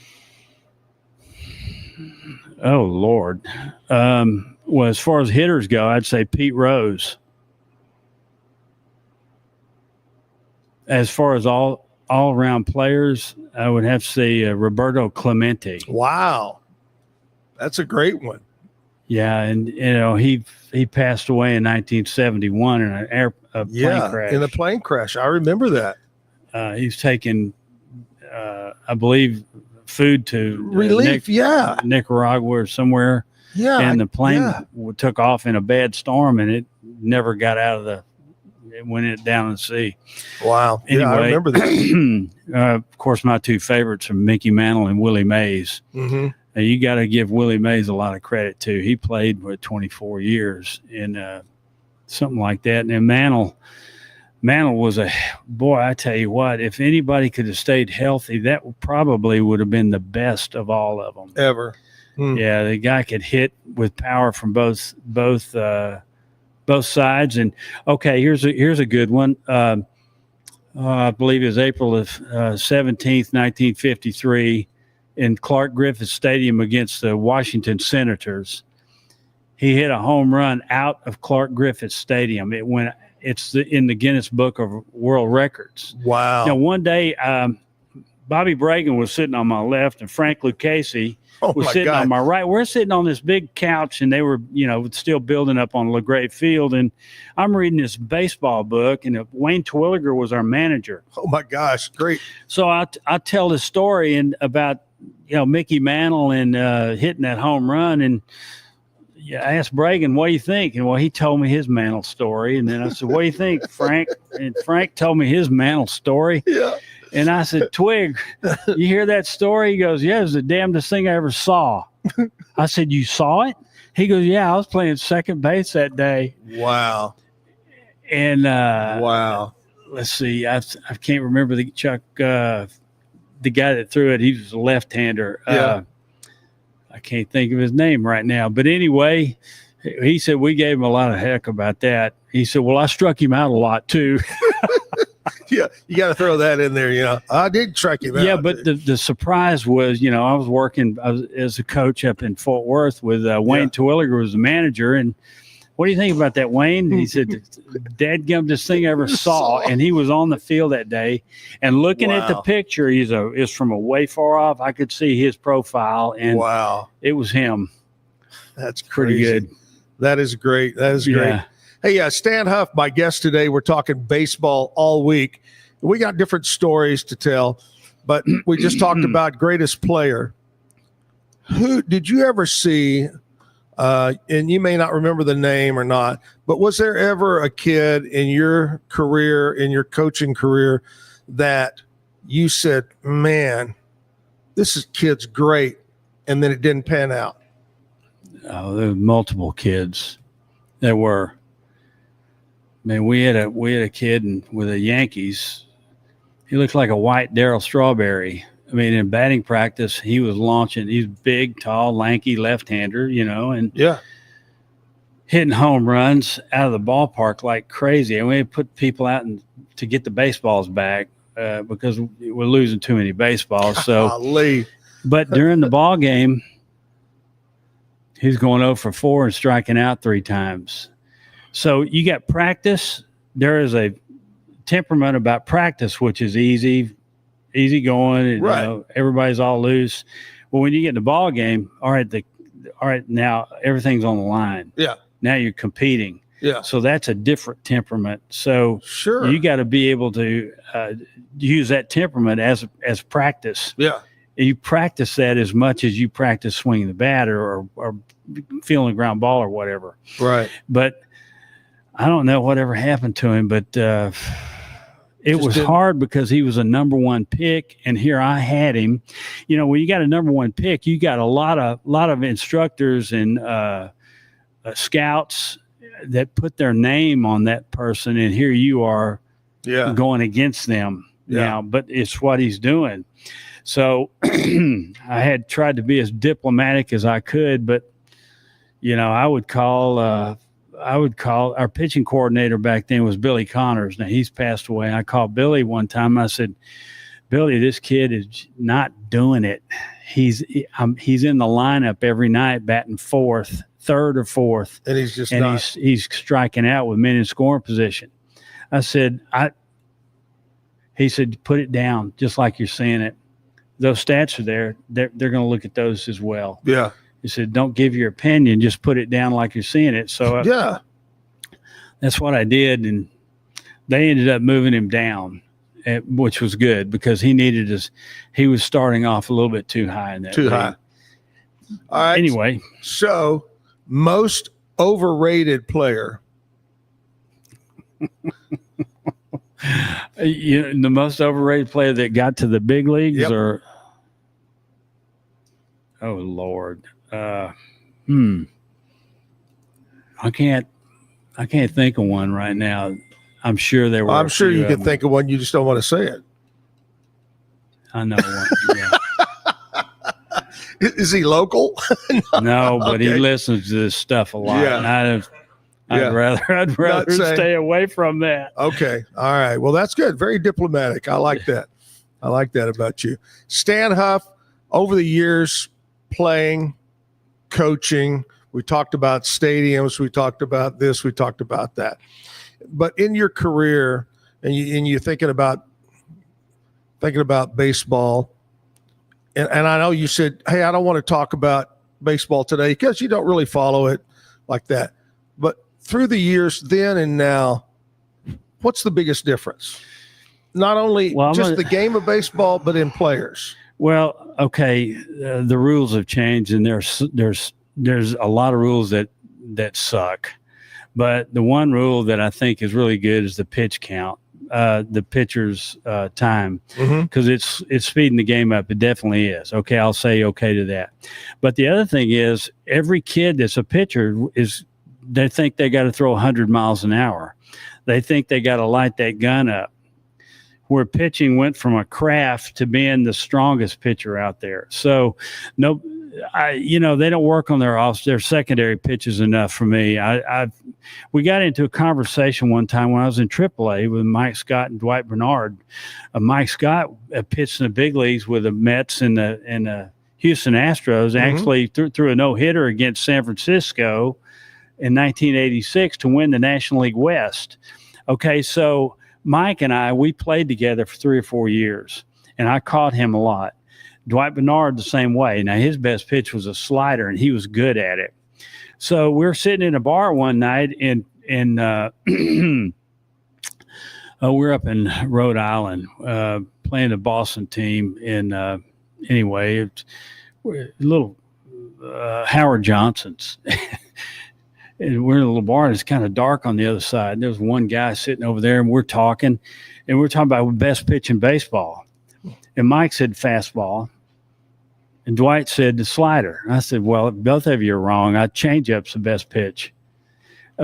Oh, Lord. Well, as far as hitters go, I'd say Pete Rose. As far as all-around players, I would have to say Roberto Clemente. Wow. That's a great one. Yeah, and he passed away in 1971 in a plane crash. In a plane crash. I remember that. He was taking, I believe, food to relief. Nicaragua or somewhere. Yeah, and the plane took off in a bad storm, and it never got out of went it down in sea. Wow. Anyway, Yeah, I remember that. Of course, my two favorites are Mickey Mantle and Willie Mays. Mm-hmm. Now, you got to give Willie Mays a lot of credit too. He played for 24 years in something like that. And then Mantle was boy, I tell you what, if anybody could have stayed healthy, that probably would have been the best of all of them ever. Yeah, the guy could hit with power from both sides. And okay, here's a good one. I believe it was April of 17th, 1953, in Clark Griffith Stadium against the Washington Senators. He hit a home run out of Clark Griffith Stadium. It's in the Guinness Book of World Records. Wow. Now, one day, Bobby Bragan was sitting on my left, and Frank Lucchese was sitting on my right. We're sitting on this big couch, and they were, still building up on LaGrave Field. And I'm reading this baseball book, and Wayne Terwilliger was our manager. Oh my gosh, great! So I tell this story about Mickey Mantle and hitting that home run, and I asked Bragan, "What do you think?" And he told me his Mantle story, and then I said, "What do you think, Frank?" And Frank told me his Mantle story. Yeah. And I said, "Twig, you hear that story?" He goes, "Yeah, it was the damnedest thing I ever saw." I said, "You saw it?" He goes, "Yeah, I was playing second base that day." Wow. And wow. Let's see, I can't remember the guy that threw it. He was a left-hander. Yeah. I can't think of his name right now. But anyway, he said we gave him a lot of heck about that. He said, "Well, I struck him out a lot too." Yeah, you got to throw that in there. I did strike him out. Yeah, but the surprise was, I was working as a coach up in Fort Worth with Wayne Terwilliger was the manager. And what do you think about that, Wayne? He said, "Dadgummedest thing I ever saw." And he was on the field that day. And looking at the picture, is from a way far off. I could see his profile, and it was him. That's pretty good. That is great. That is great. Hey, Stan Hough, my guest today. We're talking baseball all week. We got different stories to tell, but we just talked about greatest player. Who did you ever see, and you may not remember the name or not, but was there ever a kid in your career, in your coaching career, that you said, "Man, this kid's great," and then it didn't pan out? Oh, there were multiple kids. There were. Man, we had a kid with the Yankees. He looked like a white Darryl Strawberry. I mean, in batting practice, he was launching. He's big, tall, lanky left-hander, and hitting home runs out of the ballpark like crazy. And we put people out to get the baseballs back because we're losing too many baseballs. So, but during the ball game, he's going 0 for 4 and striking out 3 times. So you got practice. There is a temperament about practice, which is easy going. Right. Everybody's all loose. Well, when you get in the ball game, all right, now everything's on the line. Yeah. Now you're competing. Yeah. So that's a different temperament. So sure, you got to be able to use that temperament as practice. Yeah. You practice that as much as you practice swinging the bat or feeling a ground ball or whatever. Right. But I don't know whatever happened to him, but it was hard because he was a number 1 pick, and here I had him. When you got a number 1 pick, you got a lot of instructors and scouts that put their name on that person, and here you are going against them now. But it's what he's doing. So I had tried to be as diplomatic as I could, but I would call our pitching coordinator back then was Billy Connors. Now he's passed away. I called Billy one time. I said, "Billy, this kid is not doing it. He's in the lineup every night, batting 4th, 3rd or 4th, and he's just not. He's striking out with men in scoring position." I said, he said, "Put it down, just like you're saying it. Those stats are there. They're going to look at those as well." Yeah. He said, "Don't give your opinion. Just put it down like you're seeing it." So that's what I did, and they ended up moving him down, which was good because he was starting off a little bit too high in that. Too high. All right. Anyway, so most overrated player. The most overrated player that got to the big leagues, or oh Lord, I can't think of one right now. I'm sure there were. I'm sure you can think of one. You just don't want to say it. I know one. Yeah. Is he local? No, but Okay. he listens to this stuff a lot. Yeah. And I'd rather stay away from that. Okay. All right. Well, that's good. Very diplomatic. I like that. I like that about you. Stan Hough, over the years, playing, coaching, we talked about stadiums, we talked about this, we talked about that. But in your career, and you're thinking about baseball, and I know you said, hey, I don't want to talk about baseball today because you don't really follow it like that. But through the years, then and now, what's the biggest difference? Not only the game of baseball, but in players. Well, okay, the rules have changed, and there's a lot of rules that suck. But the one rule that I think is really good is the pitch count, the pitcher's time, because it's speeding the game up. It definitely is. Okay, I'll say okay to that. But the other thing is, every kid that's a pitcher they think they got to throw 100 miles an hour. They think they got to light that gun up. Where pitching went from a craft to being the strongest pitcher out there. So they don't work on their secondary pitches enough for me. We got into a conversation one time when I was in AAA with Mike Scott and Dwight Bernard. Mike Scott pitched in the big leagues with the Mets and the Houston Astros. Actually threw a no-hitter against San Francisco in 1986 to win the National League West. Okay, so Mike and we played together for 3 or 4 years, and I caught him a lot. Dwight Bernard the same way. Now, his best pitch was a slider, and he was good at it. So we were sitting in a bar one night, and we're up in Rhode Island playing the Boston team. And anyway, it's little Howard Johnson's. And we're in a little bar, and it's kind of dark on the other side. There's one guy sitting over there, and we're talking about best pitch in baseball. And Mike said fastball, and Dwight said the slider. And I said, well, both of you are wrong. Changeup's the best pitch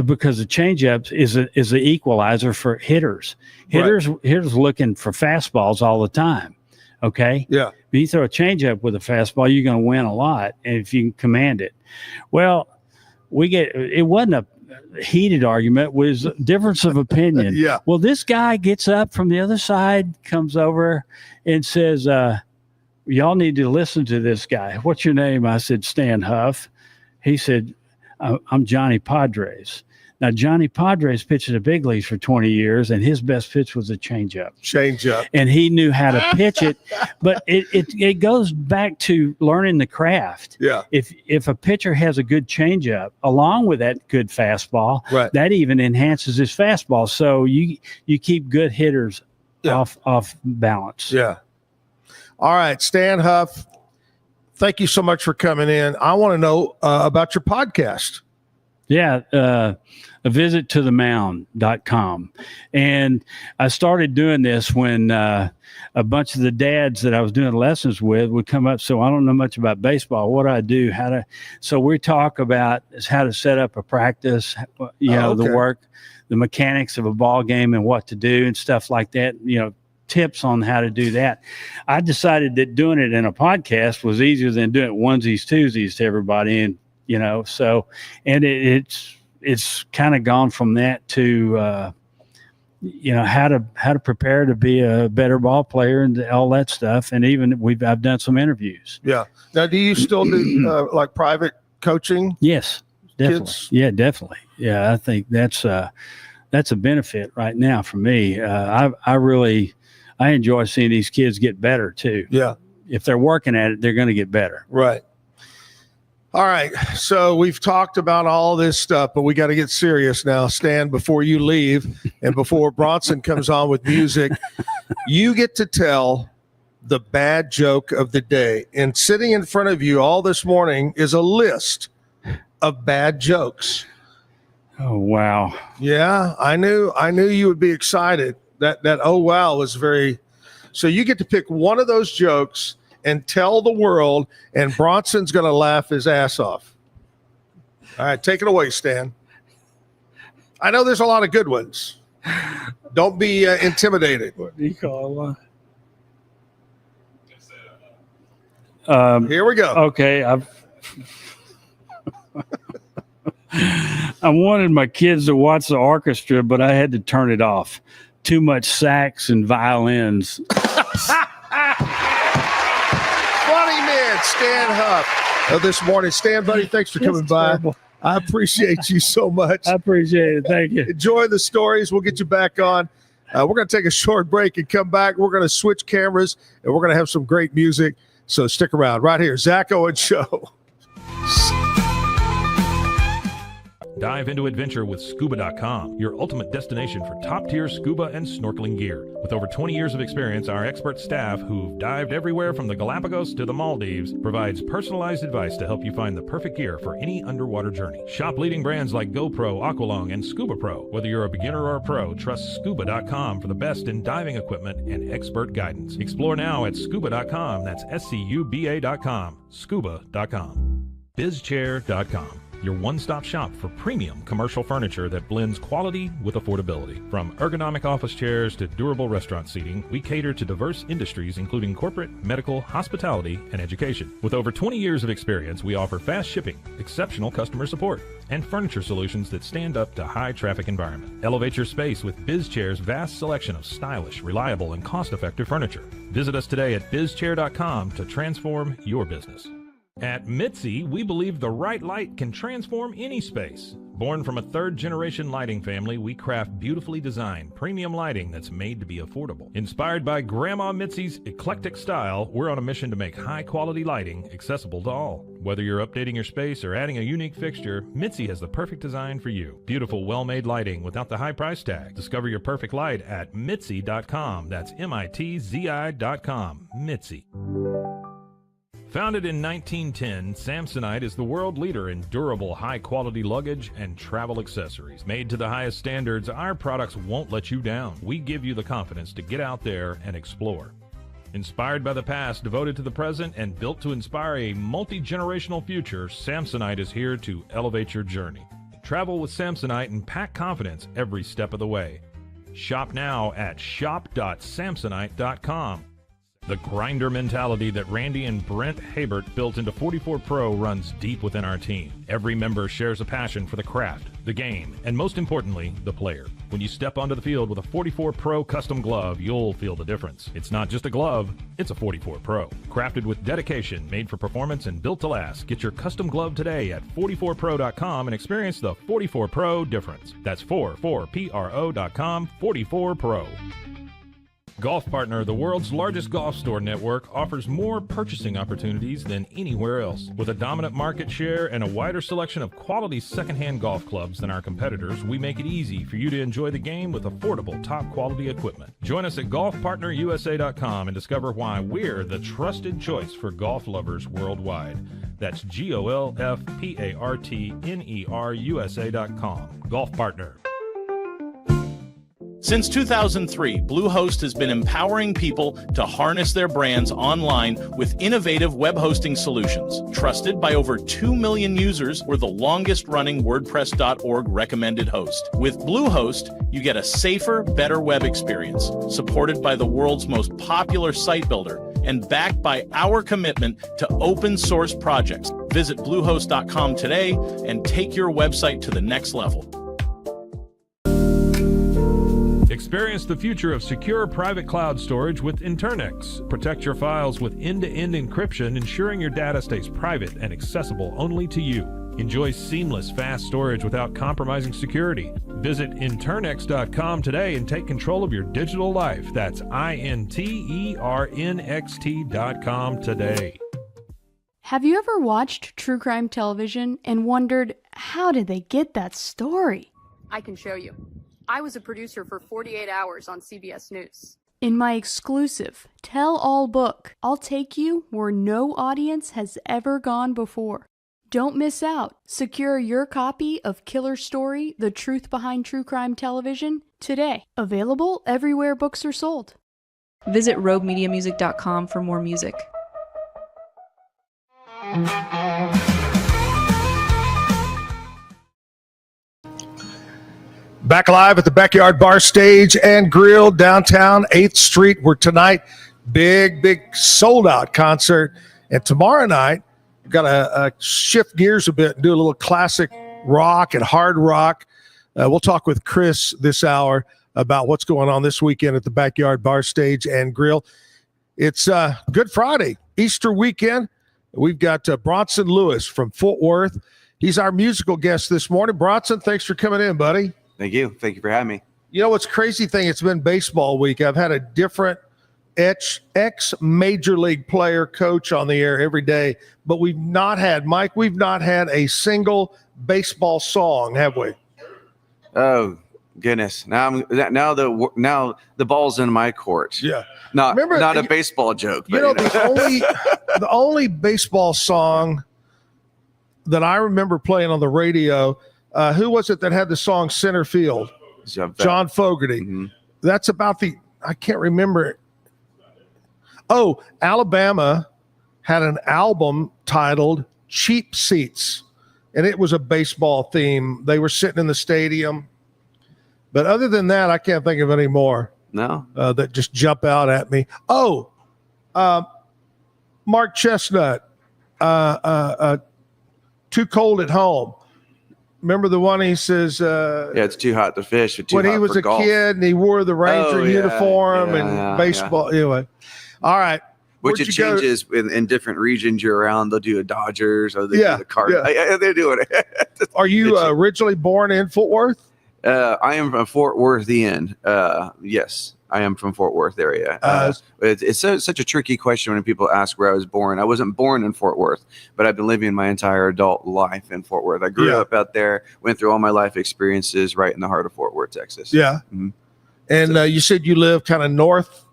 because the changeup is the equalizer for hitters. Hitters looking for fastballs all the time. Okay. Yeah. If you throw a changeup with a fastball, you're going to win a lot if you can command it. Well, it wasn't a heated argument, it was a difference of opinion. Yeah. Well, this guy gets up from the other side, comes over and says, y'all need to listen to this guy. What's your name? I said, Stan Hough. He said, I'm Johnny Padres. Now, Johnny Padres pitched in the big leagues for 20 years, and his best pitch was a changeup. And he knew how to pitch it. But it goes back to learning the craft. Yeah. If a pitcher has a good changeup along with that good fastball, that even enhances his fastball. So you keep good hitters off balance. Yeah. All right, Stan Hough, thank you so much for coming in. I want to know about your podcast. Yeah, a visit to the mound.com. And I started doing this when a bunch of the dads that I was doing lessons with would come up. So I don't know much about baseball. What do I do? So we talk about how to set up a practice, the work, the mechanics of a ball game and what to do and stuff like that, tips on how to do that. I decided that doing it in a podcast was easier than doing it onesies, twosies to everybody. And, and it's kind of gone from that to, how to prepare to be a better ball player and all that stuff. And even I've done some interviews. Yeah. Now, do you still do like private coaching? Yes, definitely. Kids? Yeah, definitely. Yeah. I think that's a benefit right now for me. I enjoy seeing these kids get better too. Yeah. If they're working at it, they're going to get better. Right. All right. So we've talked about all this stuff, but we got to get serious now. Stan, before you leave and before Bronson comes on with music, you get to tell the bad joke of the day. And sitting in front of you all this morning is a list of bad jokes. Oh, wow. Yeah, I knew you would be excited That oh wow was very. So you get to pick one of those jokes and tell the world, and Bronson's going to laugh his ass off. All right, take it away, Stan. I know there's a lot of good ones. Don't be intimidated. What do you call one? Here we go. Okay, I wanted my kids to watch the orchestra, but I had to turn it off. Too much sax and violins. Funny man, Stan Hough. This morning, Stan, buddy, thanks for coming by. I appreciate you so much. I appreciate it. Thank you. Enjoy the stories. We'll get you back on. We're going to take a short break and come back. We're going to switch cameras, and we're going to have some great music. So stick around right here. Zack Owen Show. Dive into adventure with Scuba.com, your ultimate destination for top-tier scuba and snorkeling gear. With over 20 years of experience, our expert staff, who've dived everywhere from the Galapagos to the Maldives, provides personalized advice to help you find the perfect gear for any underwater journey. Shop leading brands like GoPro, Aqualung, and Scuba Pro. Whether you're a beginner or a pro, trust Scuba.com for the best in diving equipment and expert guidance. Explore now at Scuba.com. That's SCUBA.com. Scuba.com. BizChair.com. Your one-stop shop for premium commercial furniture that blends quality with affordability. From ergonomic office chairs to durable restaurant seating, we cater to diverse industries including corporate, medical, hospitality, and education. With over 20 years of experience, we offer fast shipping, exceptional customer support, and furniture solutions that stand up to high-traffic environment. Elevate your space with BizChair's vast selection of stylish, reliable, and cost-effective furniture. Visit us today at BizChair.com to transform your business. At Mitzi, we believe the right light can transform any space. Born from a third-generation lighting family, we craft beautifully designed, premium lighting that's made to be affordable. Inspired by Grandma Mitzi's eclectic style, we're on a mission to make high-quality lighting accessible to all. Whether you're updating your space or adding a unique fixture, Mitzi has the perfect design for you. Beautiful, well-made lighting without the high price tag. Discover your perfect light at Mitzi.com. That's MITZI.com. Mitzi. Founded in 1910, Samsonite is the world leader in durable, high-quality luggage and travel accessories. Made to the highest standards, our products won't let you down. We give you the confidence to get out there and explore. Inspired by the past, devoted to the present, and built to inspire a multi-generational future, Samsonite is here to elevate your journey. Travel with Samsonite and pack confidence every step of the way. Shop now at shop.samsonite.com. The grinder mentality that Randy and Brent Habert built into 44 Pro runs deep within our team. Every member shares a passion for the craft, the game, and most importantly, the player. When you step onto the field with a 44 Pro custom glove, you'll feel the difference. It's not just a glove, it's a 44 Pro. Crafted with dedication, made for performance, and built to last. Get your custom glove today at 44pro.com and experience the 44 Pro difference. That's 44pro.com, 44 Pro. Golf Partner, the world's largest golf store network, offers more purchasing opportunities than anywhere else. With a dominant market share and a wider selection of quality secondhand golf clubs than our competitors, we make it easy for you to enjoy the game with affordable, top-quality equipment. Join us at golfpartnerusa.com and discover why we're the trusted choice for golf lovers worldwide. That's GOLFPARTNERUSA.com. Golf Partner. Since 2003, Bluehost has been empowering people to harness their brands online with innovative web hosting solutions. Trusted by over 2 million users, we're the longest-running WordPress.org recommended host. With Bluehost, you get a safer, better web experience, supported by the world's most popular site builder, and backed by our commitment to open source projects. Visit Bluehost.com today and take your website to the next level. Experience the future of secure private cloud storage with Internex. Protect your files with end-to-end encryption, ensuring your data stays private and accessible only to you. Enjoy seamless, fast storage without compromising security. Visit Internex.com today and take control of your digital life. That's INTERNXT.com today. Have you ever watched true crime television and wondered, how did they get that story? I can show you. I was a producer for 48 Hours on CBS News. In my exclusive tell-all book, I'll take you where no audience has ever gone before. Don't miss out. Secure your copy of Killer Story, The Truth Behind True Crime Television today. Available everywhere books are sold. Visit roguemediamusic.com for more music. Back live at the Backyard Bar Stage and Grill, downtown 8th Street, where tonight, big sold-out concert. And tomorrow night, we've got to shift gears a bit and do a little classic rock and hard rock. We'll talk with Chris this hour about what's going on this weekend at the Backyard Bar Stage and Grill. It's Good Friday, Easter weekend. We've got Bronson Lewis from Fort Worth. He's our musical guest this morning. Bronson, thanks for coming in, buddy. Thank you. Thank you for having me. You know what's crazy thing? It's been baseball week. I've had a different ex-major league player coach on the air every day, but we've not had a single baseball song, have we? Oh goodness! Now the ball's in my court. Yeah, not a baseball joke. You know, the only baseball song that I remember playing on the radio. Who was it that had the song Center Field? John Fogerty. Mm-hmm. That's about I can't remember. Oh, Alabama had an album titled Cheap Seats, and it was a baseball theme. They were sitting in the stadium. But other than that, I can't think of any more. No. That just jump out at me. Oh, Mark Chestnut, Too Cold at Home. Remember the one he says, it's too hot to fish. But too when hot he was for a golf. kid and he wore the Ranger uniform and yeah. baseball. Anyway, all right. Which it changes in different regions you're around. They'll do a Dodgers or they do the Cardinals. Yeah. They're doing it. Are you originally born in Fort Worth? I am from Fort Worthian. Yes, I am from Fort Worth area. It's such a tricky question when people ask where I was born. I wasn't born in Fort Worth, but I've been living my entire adult life in Fort Worth. I grew up out there, went through all my life experiences right in the heart of Fort Worth, Texas. Yeah. Mm-hmm. And you said you live kind of north?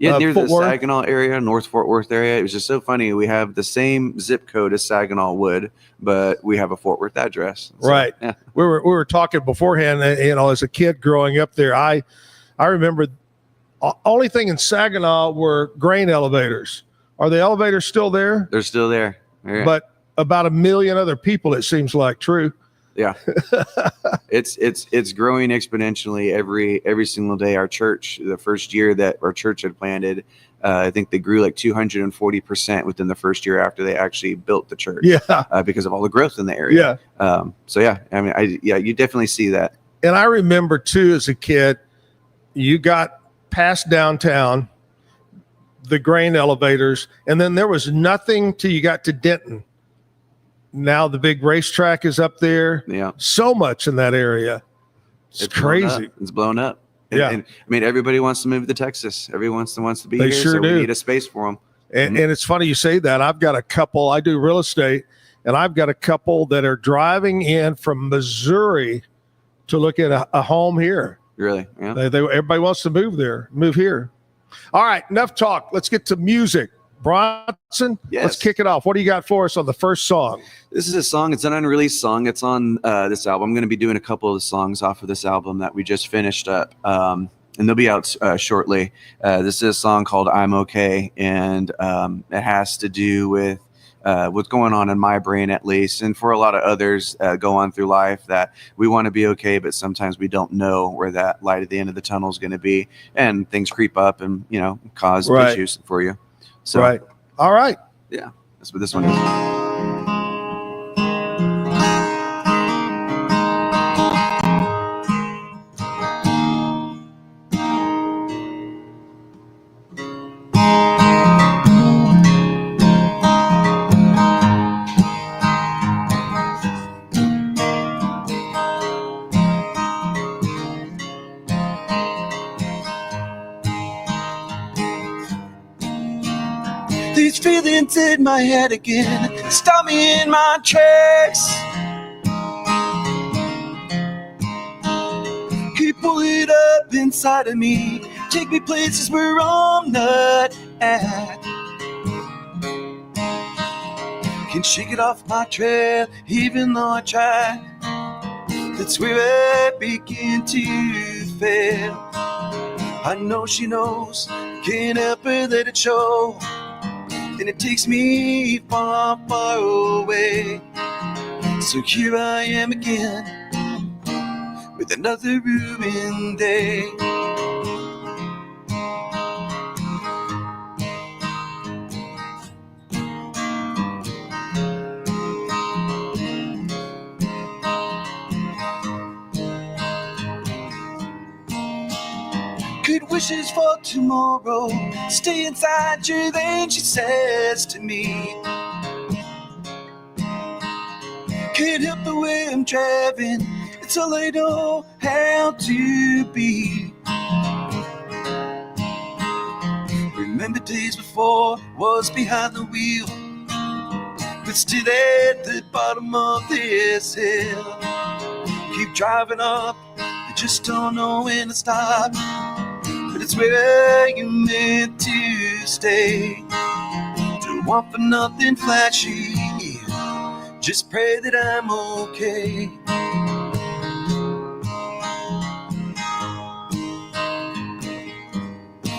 Near Fort the Worth? Saginaw area, North Fort Worth area. It was just so funny. We have the same zip code as Saginaw would, but we have a Fort Worth address. So, right. Yeah. We were talking beforehand, as a kid growing up there, I remember only thing in Saginaw were grain elevators. Are the elevators still there? They're still there. Yeah. But about 1 million other people, it seems like. True. Yeah. It's growing exponentially every single day. Our church, the first year that our church had planted, I think they grew like 240% within the first year after they actually built the church. Yeah. Because of all the growth in the area. Yeah. You definitely see that. And I remember too, as a kid, you got past downtown, the grain elevators, and then there was nothing till you got to Denton. Now the big racetrack is up there. Yeah. So much in that area. It's crazy. It's blown up. And everybody wants to move to Texas. Everyone wants to be They here. sure so do. We need a space for them. And it's funny you say that. I've got a couple. I do real estate, and I've got a couple that are driving in from Missouri to look at a home here. Really? Yeah. Everybody wants to move here. All right, enough talk. Let's get to music. Bronson, Let's kick it off. What do you got for us on the first song? This is a song. It's an unreleased song. It's on this album. I'm going to be doing a couple of the songs off of this album that we just finished up. And they'll be out shortly. This is a song called I'm Okay. And it has to do with what's going on in my brain, at least, and for a lot of others go on through life, that we want to be okay, but sometimes we don't know where that light at the end of the tunnel is going to be, and things creep up and cause issues for you. So, right. All right. Yeah, that's what this one is. These feelings in my head again stop me in my tracks. Keep pulling up inside of me, take me places where I'm not at. Can't shake it off my trail, even though I try. That's where I begin to fail. I know she knows, can't help her let it show. And it takes me far, far away. So here I am again, with another ruined day. Good wishes for tomorrow, stay inside you, then she says to me. Can't help the way I'm driving, it's all I know how to be. Remember days before, was behind the wheel, but still at the bottom of this hill. Keep driving up, you just don't know when to stop. But it's where you're meant to stay. Don't want for nothing flashy, just pray that I'm okay.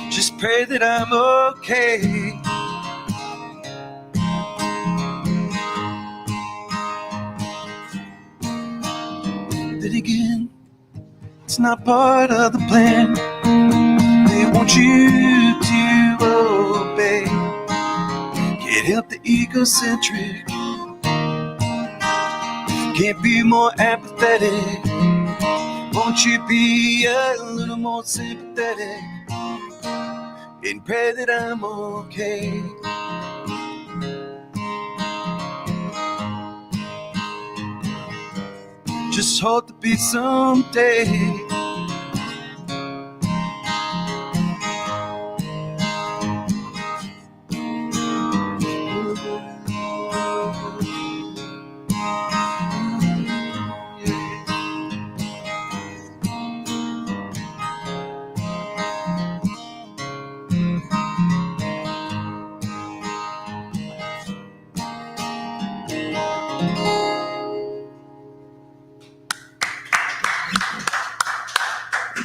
Just pray that I'm okay. Then again, it's not part of the plan. They want you to obey. Can't help the egocentric, can't be more apathetic. Won't you be a little more sympathetic and pray that I'm okay? Just hope to be someday.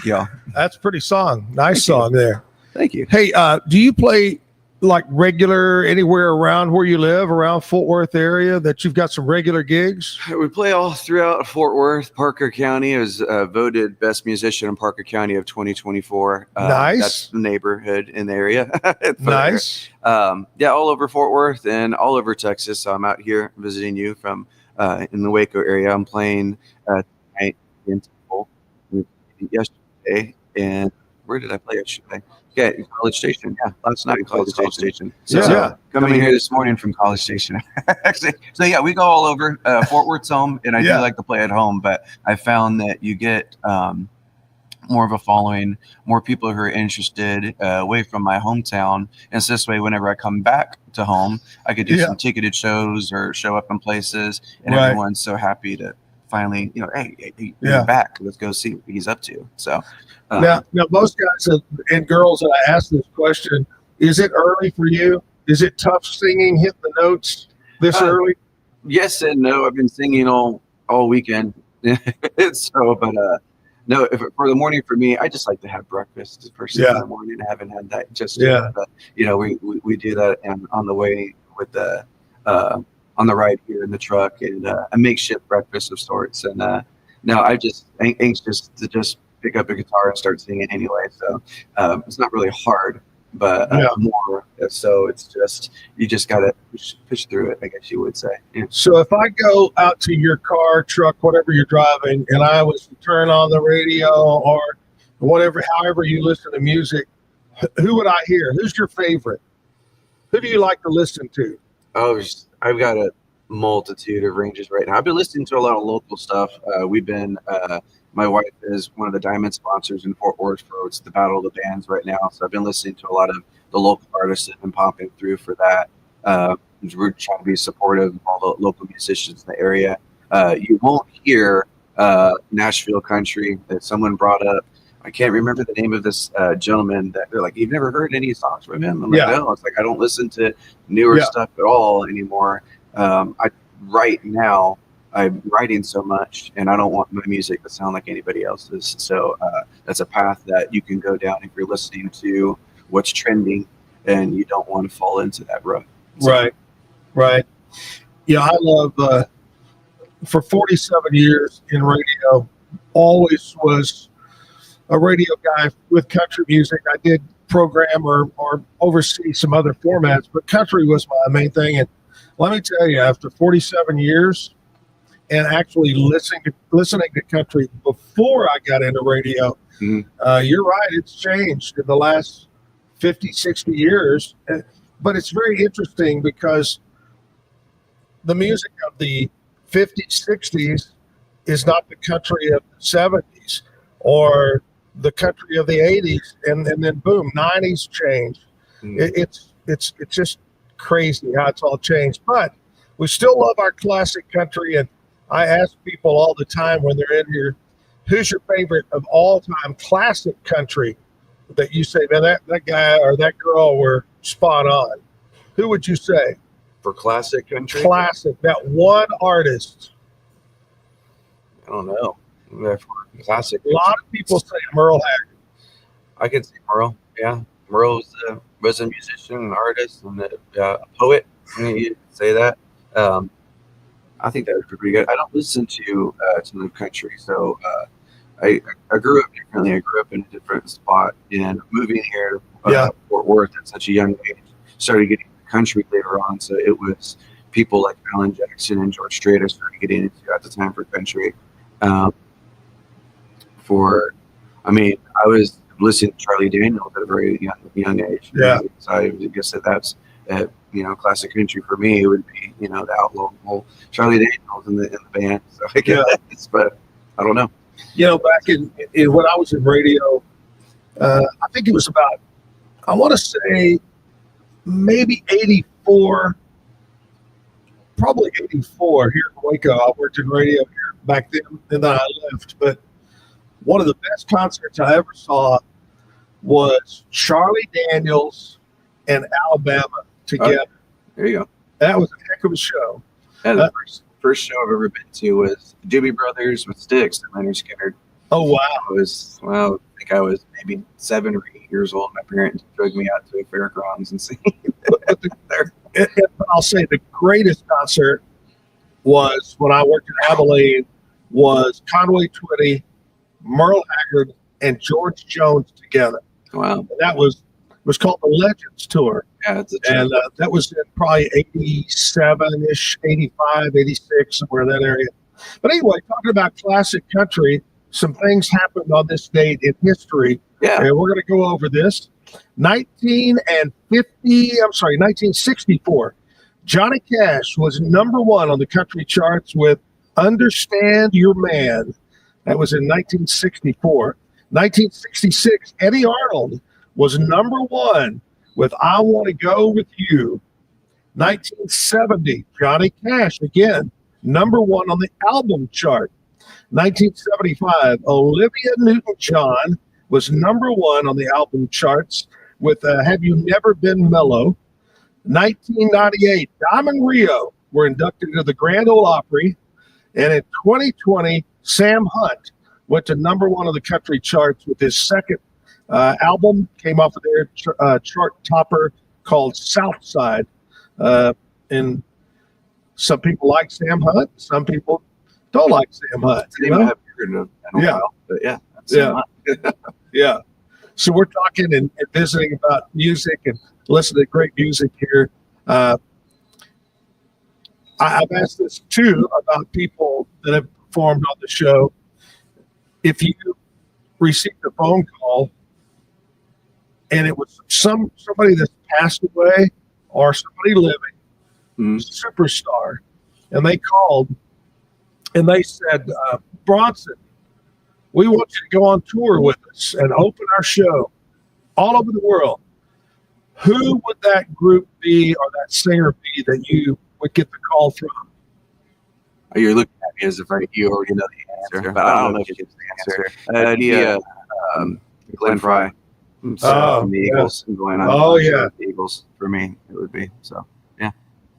Yeah, that's a pretty song. Nice song there. Thank you. Hey, do you play like regular anywhere around where you live, around Fort Worth area, that you've got some regular gigs? We play all throughout Fort Worth. Parker County was voted best musician in Parker County of 2024. Nice. That's the neighborhood in the area. Nice. Yeah, all over Fort Worth and all over Texas. So I'm out here visiting you from in the Waco area. I'm playing tonight in Temple yesterday. And where did I play yesterday? Yeah, in College Station. Yeah, last night in College Station. So coming here this morning from College Station. Actually, so yeah, we go all over. Fort Worth's home, and I do like to play at home, but I found that you get more of a following, more people who are interested away from my hometown. And so this way, whenever I come back to home, I could do some ticketed shows or show up in places, and everyone's so happy to finally, hey, you're back. Let's go see what he's up to. So now most guys and girls that I ask this question, is it early for you? Is it tough singing, hit the notes this early? Yes and no. I've been singing all weekend. So, but no, for the morning for me, I just like to have breakfast first thing in the morning. I haven't had that just yet, but we do that on the way with the on the ride here in the truck, and a makeshift breakfast of sorts. And now I just anxious to just pick up a guitar and start singing anyway. So it's not really hard, but more. So it's just, you just got to push through it, I guess you would say. Yeah. So if I go out to your car, truck, whatever you're driving, and I was to turn on the radio or whatever, however you listen to music, who would I hear? Who's your favorite? Who do you like to listen to? Oh, I've got a multitude of ranges right now. I've been listening to a lot of local stuff. We've been, my wife is one of the diamond sponsors in Fort Worth for the Battle of the Bands right now. So I've been listening to a lot of the local artists that have been popping through for that. We're trying to be supportive of all the local musicians in the area. You won't hear Nashville country that someone brought up. I can't remember the name of this gentleman that they're like, you've never heard any songs from him? I'm like, no. It's like, I don't listen to newer stuff at all anymore. Right now, I'm writing so much, and I don't want my music to sound like anybody else's. So that's a path that you can go down if you're listening to what's trending, and you don't want to fall into that rut. So, Right. Yeah, I love, for 47 years in radio, always was a radio guy with country music. I did program or oversee some other formats, but country was my main thing. And let me tell you, after 47 years and actually listening to country before I got into radio, you're right, it's changed in the last 50, 60 years. But it's very interesting because the music of the 50s, 60s is not the country of the 70s or the country of the 80s, and then boom, 90s changed. It's just crazy how it's all changed. But we still love our classic country, and I ask people all the time when they're in here, who's your favorite of all time classic country that you say, man, that guy or that girl were spot on? Who would you say? For classic country? Classic, that one artist. I don't know. For classic. A lot of people say Merle Haggard. I can say Merle. Yeah, Merle was a musician, an artist, and a poet. You could say that. I think that would be pretty good. I don't listen to the country, so I grew up differently. I grew up in a different spot, and moving here, Fort Worth at such a young age, started getting into country later on. So it was people like Alan Jackson and George Strait I started getting into at the time for country. I was listening to Charlie Daniels at a very young age. Yeah. So I guess that's classic country for me. It would be the outlaw whole Charlie Daniels in the band. So I guess, but I don't know. Back in when I was in radio, I think it was about, I want to say maybe 84, probably 84 here in Waco. I worked in radio here back then, and then I left. But one of the best concerts I ever saw was Charlie Daniels and Alabama together. There you go. That was a heck of a show. Yeah, the first show I've ever been to was Doobie Brothers with Styx and Leonard Skinner. Oh, wow. I think I was maybe 7 or 8 years old. My parents dragged me out to a fairgrounds and seen there. I'll say the greatest concert was when I worked in Abilene was Conway Twitty, Merle Haggard, and George Jones together. Wow. And that was called the Legends Tour. Yeah, and that was in probably 87-ish, 85, 86, somewhere in that area. But anyway, talking about classic country, some things happened on this date in history. Yeah. And we're going to go over this. 1964, Johnny Cash was number one on the country charts with Understand Your Man. That was in 1964. 1966, Eddie Arnold was number one with I Want to Go With You. 1970, Johnny Cash, again, number one on the album chart. 1975, Olivia Newton-John was number one on the album charts with Have You Never Been Mellow. 1998, Diamond Rio were inducted into the Grand Ole Opry. And in 2020, Sam Hunt went to number one on the country charts with his second album, came off of their chart topper called Southside. And some people like Sam Hunt, some people don't like Sam Hunt. I haven't heard of it in a while, but yeah. Yeah. So we're talking and visiting about music and listening to great music here. I've asked this too about people that have performed on the show. If you received a phone call and it was somebody that's passed away or somebody living, superstar, and they called and they said, Bronson, we want you to go on tour with us and open our show all over the world. Who would that group be or that singer be that you would get the call from? You're looking at me as if you already know the answer, but I don't know if you get the answer. That'd be Glenn Fry from the Eagles. Going on the Eagles for me, it would be. So, yeah.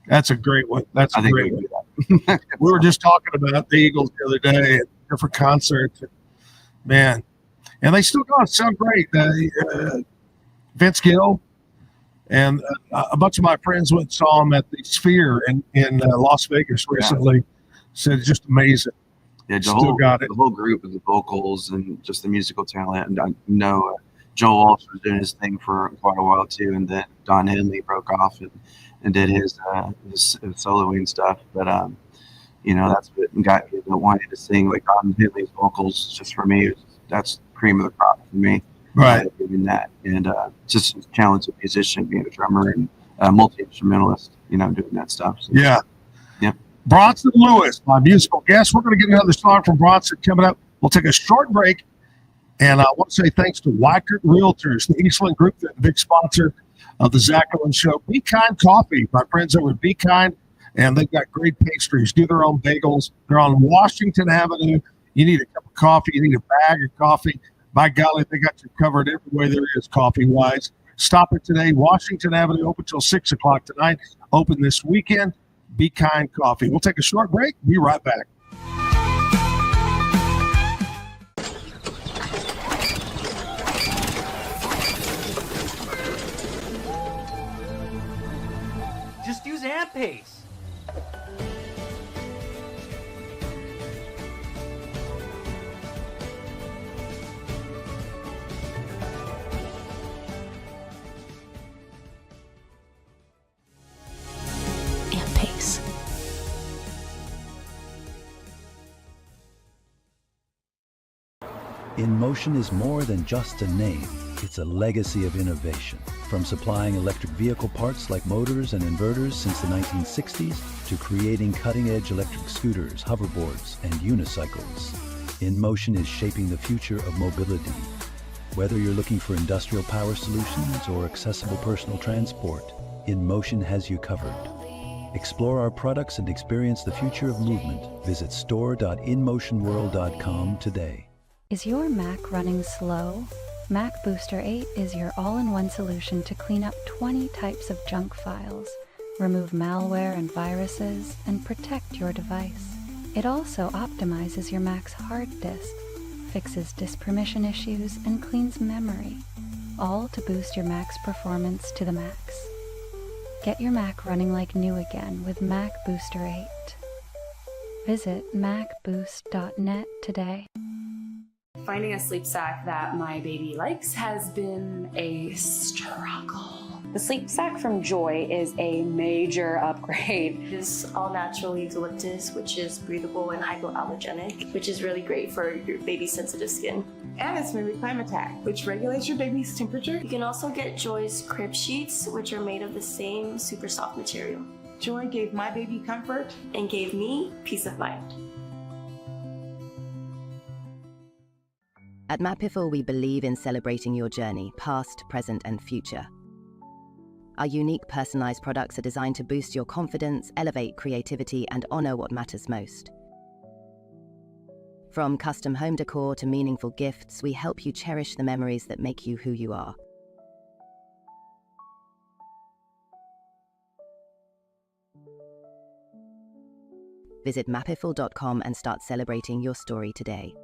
That's a great one. That's a I think great we one. do that. We were just talking about the Eagles the other day at different concerts. Man, and they still go sound great. Vince Gill and a bunch of my friends went and saw him at the Sphere in Las Vegas recently. Said just amazing. Yeah, Still got it. The whole group of the vocals and just the musical talent. And I know Joel Walsh was doing his thing for quite a while too, and then Don Henley broke off and did his soloing stuff. But that's what got me wanting to sing. Like Don Henley's vocals, just for me, that's cream of the crop for me. Right. Doing that, and just a talented musician, being a drummer and multi-instrumentalist, doing that stuff. So, yeah. Yep. Bronson Lewis, my musical guest. We're going to get another song from Bronson coming up. We'll take a short break. And I want to say thanks to Weichert Realtors, the Eastland Group, the big sponsor of the Zack Owen Show. Be Kind Coffee, my friends over at Be Kind, and they've got great pastries, do their own bagels. They're on Washington Avenue. You need a cup of coffee, you need a bag of coffee. By golly, they got you covered every way there is coffee-wise. Stop it today. Washington Avenue, open till 6 o'clock tonight. Open this weekend. Be Kind Coffee. We'll take a short break. Be right back. Just use AMP-Pace. AMP-Pace. In Motion is more than just a name. It's a legacy of innovation. From supplying electric vehicle parts like motors and inverters since the 1960s to creating cutting-edge electric scooters, hoverboards, and unicycles. In Motion is shaping the future of mobility. Whether you're looking for industrial power solutions or accessible personal transport, In Motion has you covered. Explore our products and experience the future of movement. Visit store.inmotionworld.com today. Is your Mac running slow? Mac Booster 8 is your all-in-one solution to clean up 20 types of junk files, remove malware and viruses, and protect your device. It also optimizes your Mac's hard disk, fixes disk permission issues, and cleans memory, all to boost your Mac's performance to the max. Get your Mac running like new again with Mac Booster 8. Visit macboost.net today. Finding a sleep sack that my baby likes has been a struggle. The sleep sack from Joy is a major upgrade. It is all natural eucalyptus, which is breathable and hypoallergenic, which is really great for your baby's sensitive skin. And it's made with Climatech, which regulates your baby's temperature. You can also get Joy's crib sheets, which are made of the same super soft material. Joy gave my baby comfort and gave me peace of mind. At Mapiful, we believe in celebrating your journey, past, present, and future. Our unique personalized products are designed to boost your confidence, elevate creativity, and honor what matters most. From custom home decor to meaningful gifts, we help you cherish the memories that make you who you are. Visit mapiful.com and start celebrating your story today.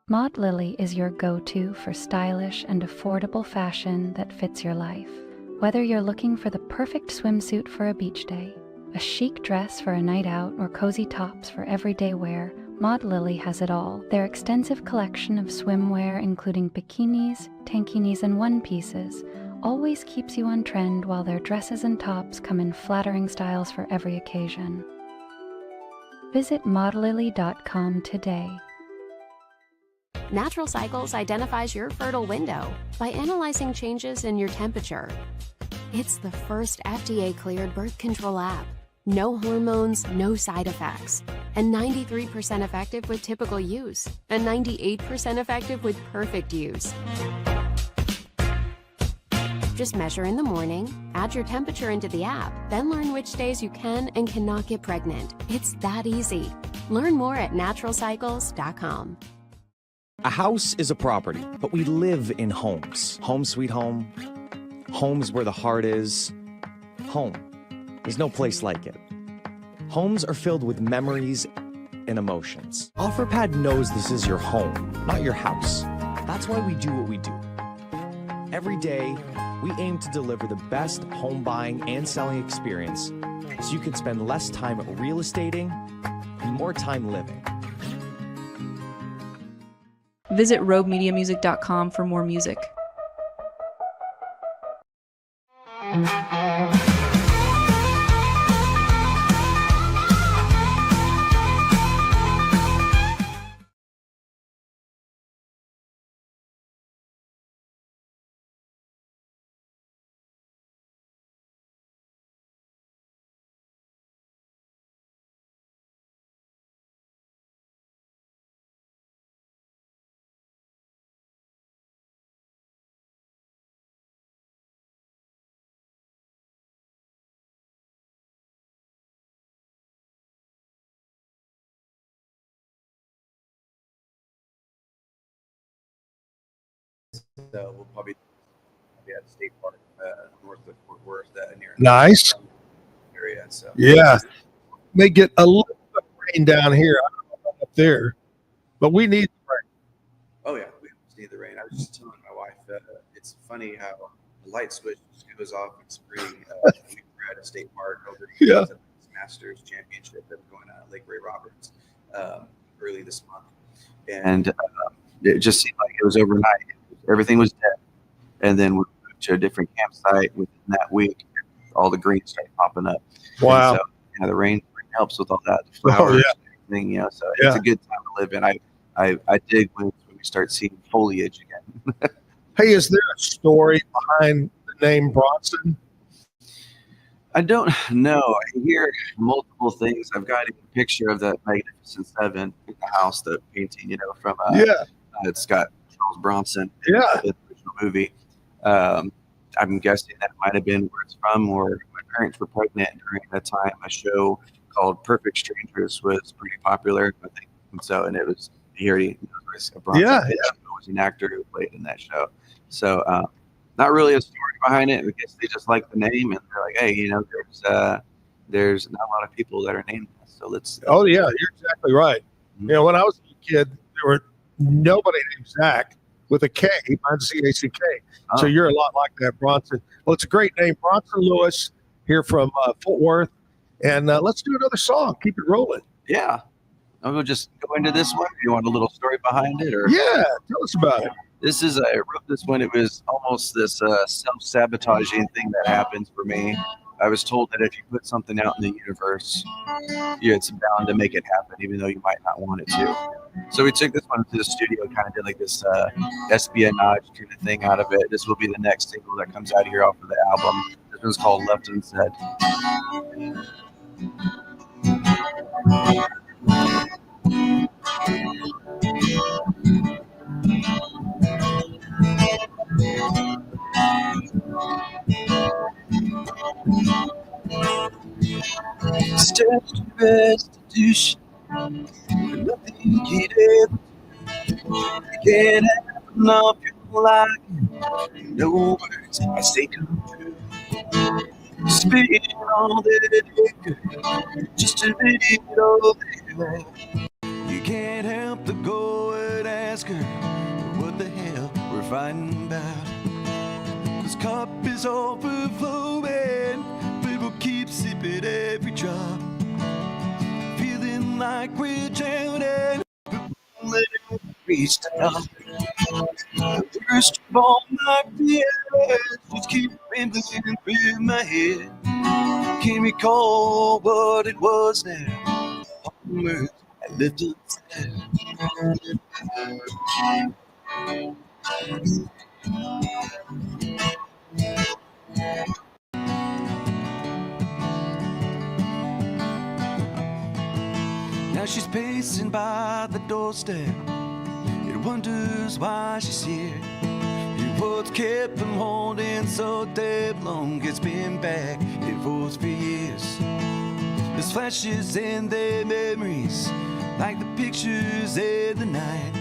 Maud Lily is your go-to for stylish and affordable fashion that fits your life. Whether you're looking for the perfect swimsuit for a beach day, a chic dress for a night out, or cozy tops for everyday wear, Maud Lily has it all. Their extensive collection of swimwear, including bikinis, tankinis, and one-pieces, always keeps you on trend, while their dresses and tops come in flattering styles for every occasion. Visit maudlily.com today. Natural Cycles identifies your fertile window by analyzing changes in your temperature. It's the first FDA-cleared birth control app. No hormones, no side effects, and 93% effective with typical use, and 98% effective with perfect use. Just measure in the morning, add your temperature into the app, then learn which days you can and cannot get pregnant. It's that easy. Learn more at naturalcycles.com. A house is a property, but we live in homes. Home sweet home. Homes where the heart is. Home. There's no place like it. Homes are filled with memories and emotions. OfferPad knows this is your home, not your house. That's why we do what we do. Every day, we aim to deliver the best home buying and selling experience so you can spend less time real estating and more time living. Visit roguemediamusic.com for more music. We'll probably be at State Park north of Fort Worth, near Nice. area. So Yeah. May get a little bit of rain down here. I don't know about up there, but we need rain. Oh yeah, we need the rain. I was just telling my wife it's funny how the light switch just goes off in spring. We were at a state park over Yeah. the Masters Championship that was going on at Lake Ray Roberts early this month, and it just seemed like it was overnight. Everything was dead, and then we moved to a different campsite within that week. All the green started popping up. Wow. And so, yeah, the rain helps with all that. The flowers, and everything, you know. So it's a good time to live in. I dig when we start seeing foliage again. Hey, is there a story behind the name Bronson? I don't know. I hear multiple things. I've got a picture of that Magnificent Seven in the house, the painting, you know, from it's got Charles Bronson. Yeah, the original movie. I'm guessing that might have been where it's from, or my parents were pregnant during that time. A show called Perfect Strangers was pretty popular, I think. And so, and it was here he was Bronson. Yeah. Was an actor who played in that show. So, not really a story behind it. I guess they just like the name, and they're like, hey, you know, there's not a lot of people that are named this, so let's. Oh yeah, you're exactly right. Mm-hmm. You know, when I was a kid, there were nobody named Zach with a K. Mine's Z-A-C-K. So you're a lot like that, Bronson. Well, it's a great name, Bronson Lewis, here from Fort Worth, and let's do another song. Keep it rolling. Yeah. I'll just go into this one. You want a little story behind it, or? Yeah, tell us about it. This is I wrote this when it was almost this self-sabotaging thing that happens for me. I was told that if you put something out in the universe, it's bound to make it happen, even though you might not want it to. So we took this one to the studio, kind of did like this espionage kind of thing out of it. This will be the next single that comes out here off of the album. This one's called Left Unsaid. Steps to restitution, nothing you did. You can't have enough people like you. No words I say come true. Spitting all that liquor, just to read it all there. You can't help but go and ask her what the hell we're fighting about. This cup is overflowing, but we'll keep sipping every drop. Feeling like we're drowning, but won't let it reach the top. The worst of all my fears just keep rambling through my head. Can't recall what it was now. All the words I lived unsaid. Now she's pacing by the doorstep and wonders why she's here. And what's kept them holding so damn long? It's been back and forth for years. There's flashes in their memories, like the pictures in the night,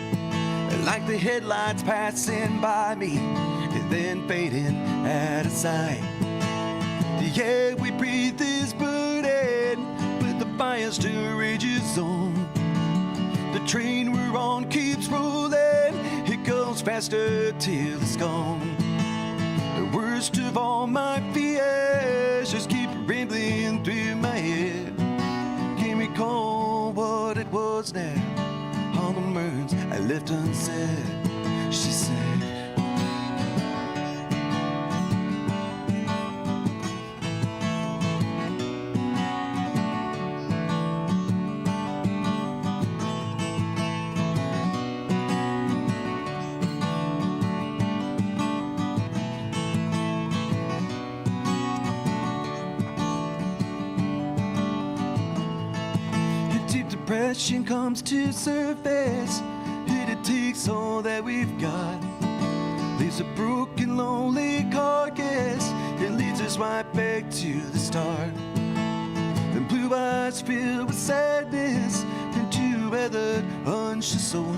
like the headlights passing by me and then fading out of sight. Yeah, we breathe this burden, but the fire still rages on. The train we're on keeps rolling, it goes faster till it's gone. The worst of all my fears just keep rambling through my head. Can't recall what it was now, all the words I left unsaid. She said, depression comes to surface, and it takes all that we've got. Leaves a broken, lonely carcass, it leads us right back to the start. Then blue eyes filled with sadness, and two weathered, anxious souls.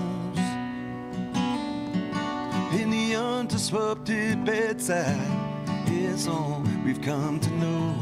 In the undisrupted bedside is all we've come to know.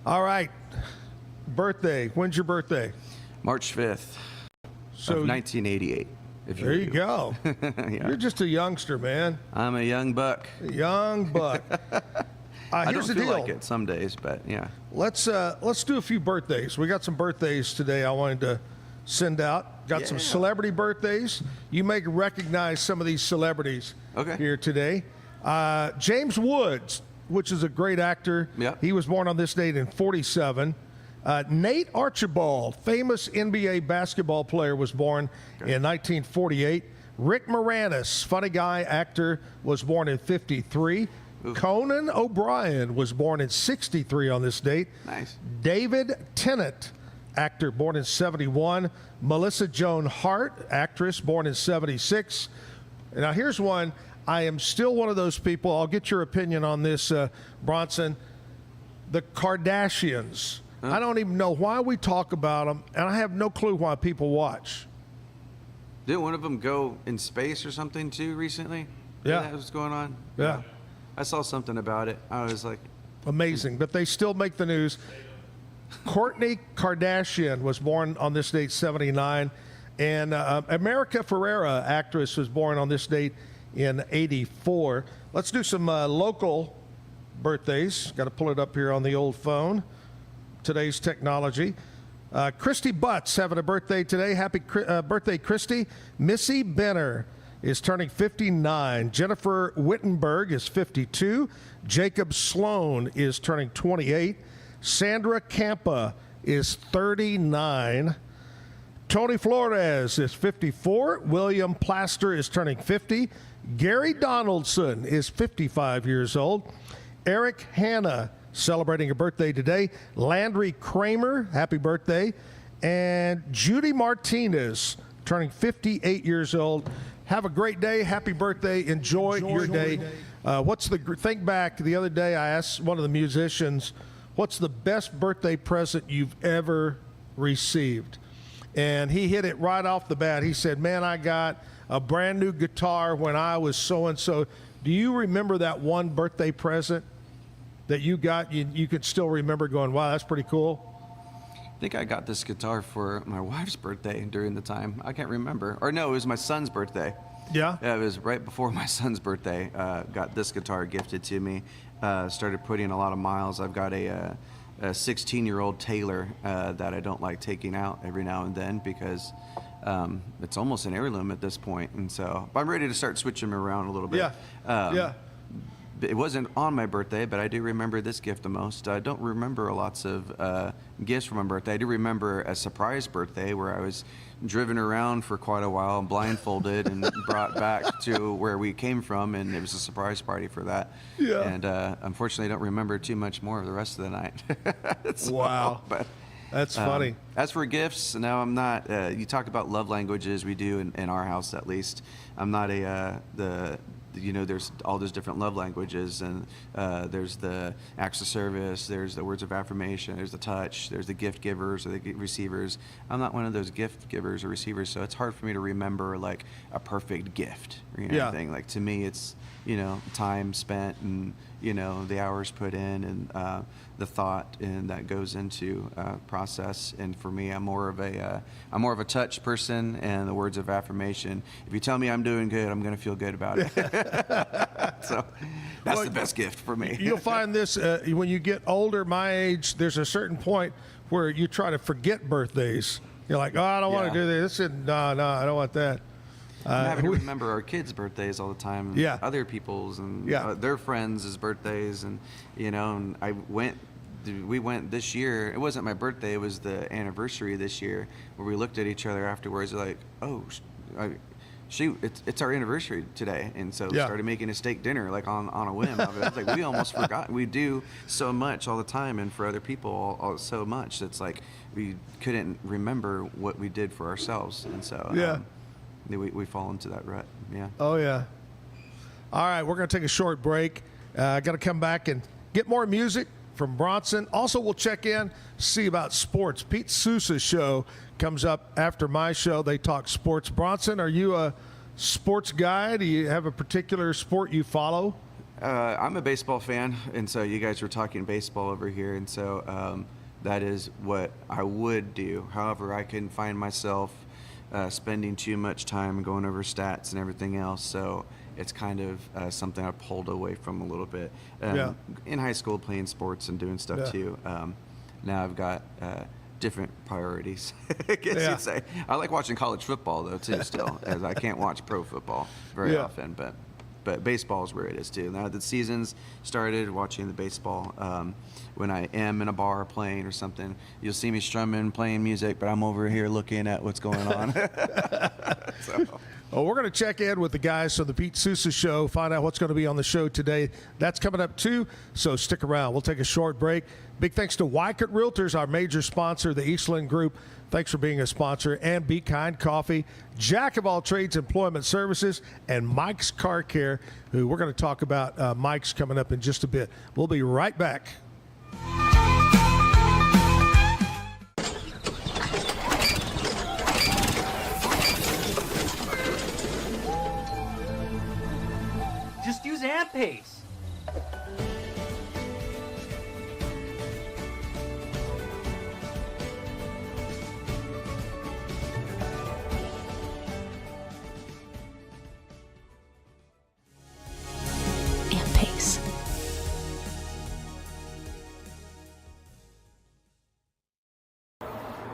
All right. Birthday. When's your birthday? March 5th of 1988. There you go. Yeah. You're just a youngster, man. I'm a young buck. A young buck. I Here's don't the feel deal. like it some days, but yeah. Let's do a few birthdays. We got some birthdays today I wanted to send out. Got some celebrity birthdays. You may recognize some of these celebrities here today. James Woods, which is a great actor. He was born on this date in 1947. Nate Archibald, famous NBA basketball player, was born in 1948. Rick Moranis, funny guy, actor, was born in 1953. Conan O'Brien was born in 1963 on this date. Nice. David Tennant, actor, born in 1971. Melissa Joan Hart, actress, born in 1976. Now here's one. I am still one of those people. I'll get your opinion on this, Bronson. The Kardashians. I don't even know why we talk about them, and I have no clue why people watch. Didn't one of them go in space or something too recently? Yeah. That was going on? Yeah. I saw something about it. I was like... Amazing, but they still make the news. Kourtney Kardashian was born on this date, 1979, and America Ferrera, actress, was born on this date in 1984. Let's do some local birthdays. Got to pull it up here on the old phone. Today's technology. Christy Butts having a birthday today. Happy birthday, Christy. Missy Benner is turning 59. Jennifer Wittenberg is 52. Jacob Sloan is turning 28. Sandra Campa is 39. Tony Flores is 54. William Plaster is turning 50. Gary Donaldson is 55 years old. Eric Hanna celebrating a birthday today. Landry Kramer, happy birthday. And Judy Martinez turning 58 years old. Have a great day. Happy birthday. Enjoy your day. Think back the other day, I asked one of the musicians, what's the best birthday present you've ever received? And he hit it right off the bat. He said, man, I got a brand new guitar when I was so-and-so. Do you remember that one birthday present that you got, you could still remember going, wow, that's pretty cool? I think I got this guitar for my wife's birthday during the time. I can't remember. Or no, it was my son's birthday. Yeah? Yeah, it was right before my son's birthday. Got this guitar gifted to me. Started putting a lot of miles. I've got a 16-year-old Taylor that I don't like taking out every now and then because it's almost an heirloom at this point. And so I'm ready to start switching them around a little bit. Yeah. it wasn't on my birthday, but I do remember this gift the most. I don't remember lots of gifts for my birthday. I do remember a surprise birthday where I was driven around for quite a while, blindfolded, and brought back to where we came from, and it was a surprise party for that. Yeah. And unfortunately, I don't remember too much more of the rest of the night. So, wow. But that's funny. As for gifts, no, I'm not. You talk about love languages. We do in our house, at least. I'm not there's all those different love languages, and there's the acts of service, there's the words of affirmation, there's the touch, there's the gift givers or the receivers. I'm not one of those gift givers or receivers, so it's hard for me to remember like a perfect gift or anything. Like, to me, it's time spent and the hours put in and the thought and that goes into process. And for me, I'm more of a touch person, and the words of affirmation. If you tell me I'm doing good, I'm going to feel good about it. So that's the best gift for me. You'll find this when you get older, my age, there's a certain point where you try to forget birthdays. You're like, oh, I don't want to do this. No, I don't want that. I'm having to remember our kids' birthdays all the time. Yeah. Other people's and their friends' birthdays, and and we went this year. It wasn't my birthday. It was the anniversary this year, where we looked at each other afterwards like, oh, it's our anniversary today, and so started making a steak dinner like on a whim. I was like, we almost forgot. We do so much all the time, and for other people, so much. It's like we couldn't remember what we did for ourselves, and so we fall into that rut. Yeah. Oh yeah. All right, we're going to take a short break. Got to come back and get more music from Bronson. Also, we'll check in, see about sports. Pete Sousa's show comes up after my show. They talk sports. Bronson, are you a sports guy? Do you have a particular sport you follow? I'm a baseball fan, and so you guys were talking baseball over here, and so that is what I would do. However, I can find myself spending too much time going over stats and everything else, so it's kind of something I pulled away from a little bit. In high school, playing sports and doing stuff too. Now I've got different priorities, I guess you'd say. I like watching college football though too still, as I can't watch pro football very often, but baseball is where it is too. Now that the season's started, watching the baseball, when I am in a bar playing or something, you'll see me strumming, playing music, but I'm over here looking at what's going on. Well, we're going to check in with the guys from the Pete Sousa Show, find out what's going to be on the show today. That's coming up too, so stick around. We'll take a short break. Big thanks to Wycott Realtors, our major sponsor, the Eastland Group. Thanks for being a sponsor. And Be Kind Coffee, Jack of All Trades Employment Services, and Mike's Car Care, who we're going to talk about Mike's coming up in just a bit. We'll be right back. Just use AMP-Pace. AMP-Pace.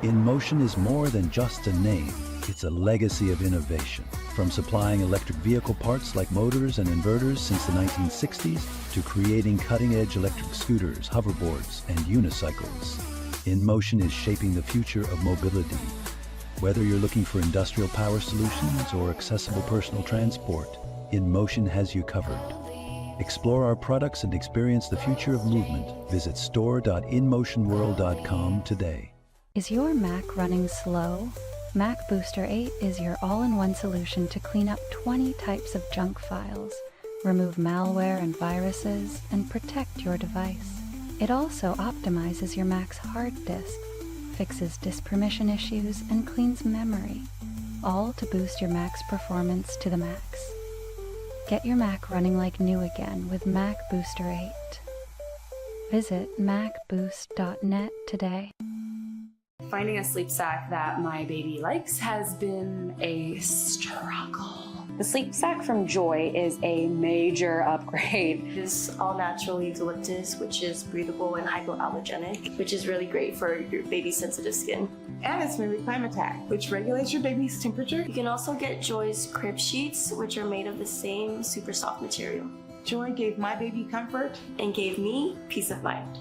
In Motion is more than just a name. It's a legacy of innovation. From supplying electric vehicle parts like motors and inverters since the 1960s to creating cutting-edge electric scooters, hoverboards, and unicycles. In Motion is shaping the future of mobility. Whether you're looking for industrial power solutions or accessible personal transport, In Motion has you covered. Explore our products and experience the future of movement. Visit store.inmotionworld.com today. Is your Mac running slow? Mac Booster 8 is your all-in-one solution to clean up 20 types of junk files, remove malware and viruses, and protect your device. It also optimizes your Mac's hard disk, fixes disk permission issues, and cleans memory, all to boost your Mac's performance to the max. Get your Mac running like new again with Mac Booster 8. Visit macboost.net today. Finding a sleep sack that my baby likes has been a struggle. The sleep sack from Joy is a major upgrade. It's all natural eucalyptus, which is breathable and hypoallergenic, which is really great for your baby's sensitive skin. And it's made with Climatac, which regulates your baby's temperature. You can also get Joy's crib sheets, which are made of the same super soft material. Joy gave my baby comfort and gave me peace of mind.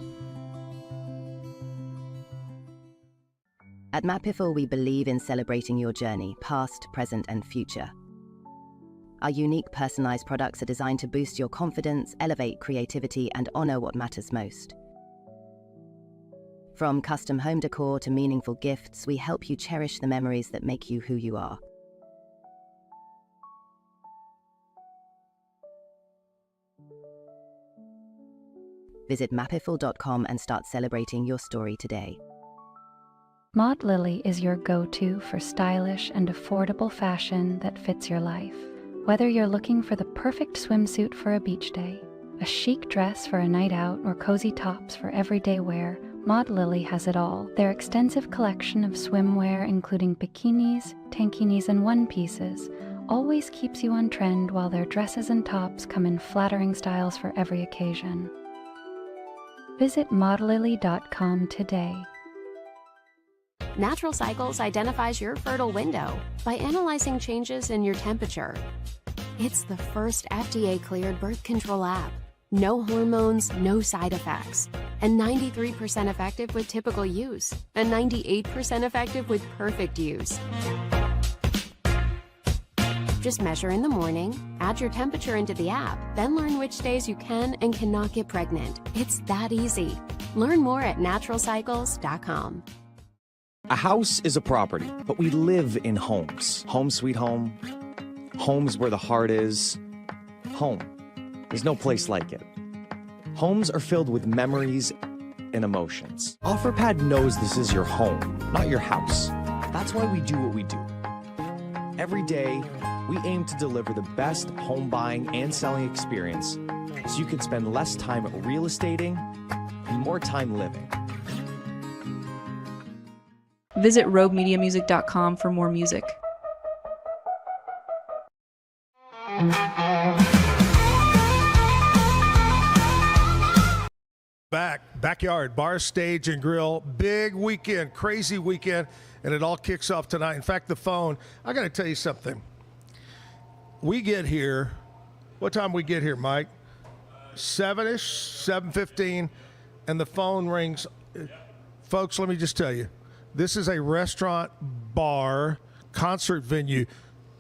At Mapiful, we believe in celebrating your journey, past, present, and future. Our unique personalized products are designed to boost your confidence, elevate creativity, and honor what matters most. From custom home decor to meaningful gifts, we help you cherish the memories that make you who you are. Visit mapiful.com and start celebrating your story today. Maud Lily is your go-to for stylish and affordable fashion that fits your life. Whether you're looking for the perfect swimsuit for a beach day, a chic dress for a night out, or cozy tops for everyday wear, Maud Lily has it all. Their extensive collection of swimwear, including bikinis, tankinis, and one-pieces, always keeps you on trend, while their dresses and tops come in flattering styles for every occasion. Visit maudlily.com today. Natural Cycles identifies your fertile window by analyzing changes in your temperature. It's the first FDA-cleared birth control app. No hormones, no side effects, and 93% effective with typical use, and 98% effective with perfect use. Just measure in the morning, add your temperature into the app, then learn which days you can and cannot get pregnant. It's that easy. Learn more at naturalcycles.com. A house is a property, but we live in homes. Home sweet home. Homes where the heart is. Home. There's no place like it. Homes are filled with memories and emotions. OfferPad knows this is your home, not your house. That's why we do what we do. Every day, we aim to deliver the best home buying and selling experience so you can spend less time real estating and more time living. Visit robemediamusic.com for more music. Backyard bar, stage, and grill. Big weekend, crazy weekend, and it all kicks off tonight. In fact, the phone, I got to tell you something. We get here, what time we get here, Mike? 7-ish, 7:15, and the phone rings. Folks, let me just tell you, this is a restaurant, bar, concert venue.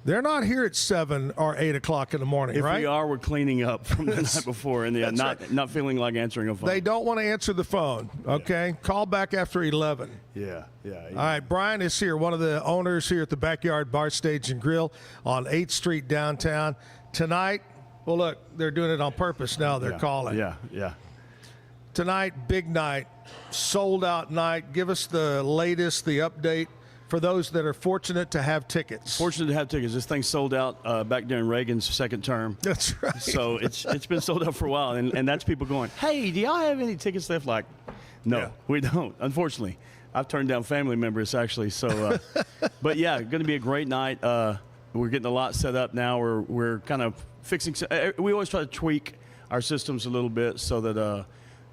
They're not here at 7 or 8 o'clock in the morning, if right? If we are, we're cleaning up from the night before and not feeling like answering a phone. They don't want to answer the phone, okay? Yeah. Call back after 11. Yeah. All right, Brian is here, one of the owners here at the Backyard Bar, Stage, and Grill on 8th Street downtown. Tonight, well, look, they're doing it on purpose now. They're calling. Yeah. Tonight, big night, sold-out night. Give us the latest, the update for those that are fortunate to have tickets. Fortunate to have tickets. This thing sold out back during Reagan's second term. That's right. So it's been sold out for a while, and that's people going, hey, do y'all have any tickets left? Like, no, we don't, unfortunately. I've turned down family members, actually. So, but, yeah, going to be a great night. We're getting a lot set up now. We're kind of fixing – we always try to tweak our systems a little bit so that it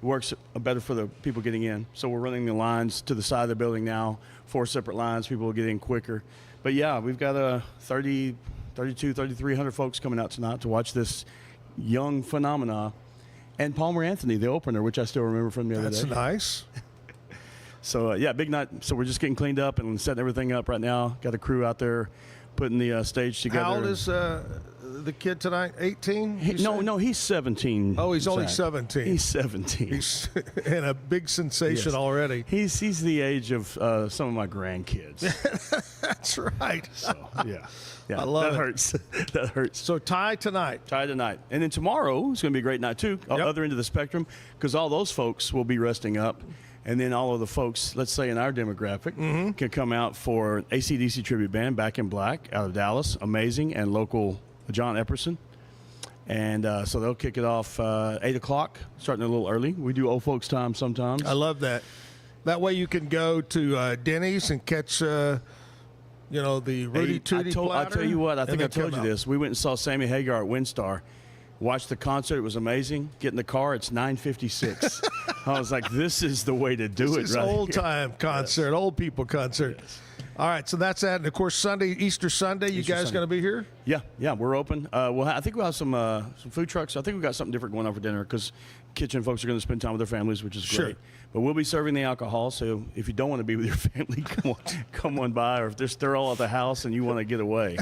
works better for the people getting in. So we're running the lines to the side of the building now, 4 separate lines. People will get in quicker. But, yeah, we've got 3,300 folks coming out tonight to watch this young phenomena. And Palmer Anthony, the opener, which I still remember from the other day. That's nice. So, yeah, big night. So we're just getting cleaned up and setting everything up right now. Got a crew out there putting the stage together. How old is the kid tonight? 18? No, he's 17. Oh, he's only 17. He's 17. He's in a big sensation already. He's the age of some of my grandkids. That's right. So, yeah. I love that hurts. That hurts. So Ty tonight. And then tomorrow is going to be a great night, too, other end of the spectrum, because all those folks will be resting up. And then all of the folks, let's say in our demographic, can come out for AC/DC Tribute Band, Back in Black, out of Dallas, amazing, and local John Epperson. And so they'll kick it off 8 o'clock, starting a little early. We do old folks time sometimes. I love that. That way you can go to Denny's and catch, the Rudy Tooty platter. I'll tell you what, I think I told you this. We went and saw Sammy Hagar at Windstar. Watched the concert. It was amazing. Get in the car. It's 9:56. I was like, this is the way to do it, right? This is old-time concert, old people concert. Yes. All right, so that's that. And, of course, Sunday, Easter Sunday, you guys going to be here? Yeah, we're open. I think we'll have some food trucks. I think we've got something different going on for dinner because kitchen folks are going to spend time with their families, which is great. But we'll be serving the alcohol, so if you don't want to be with your family, come on by. Or if they're all at the house and you want to get away.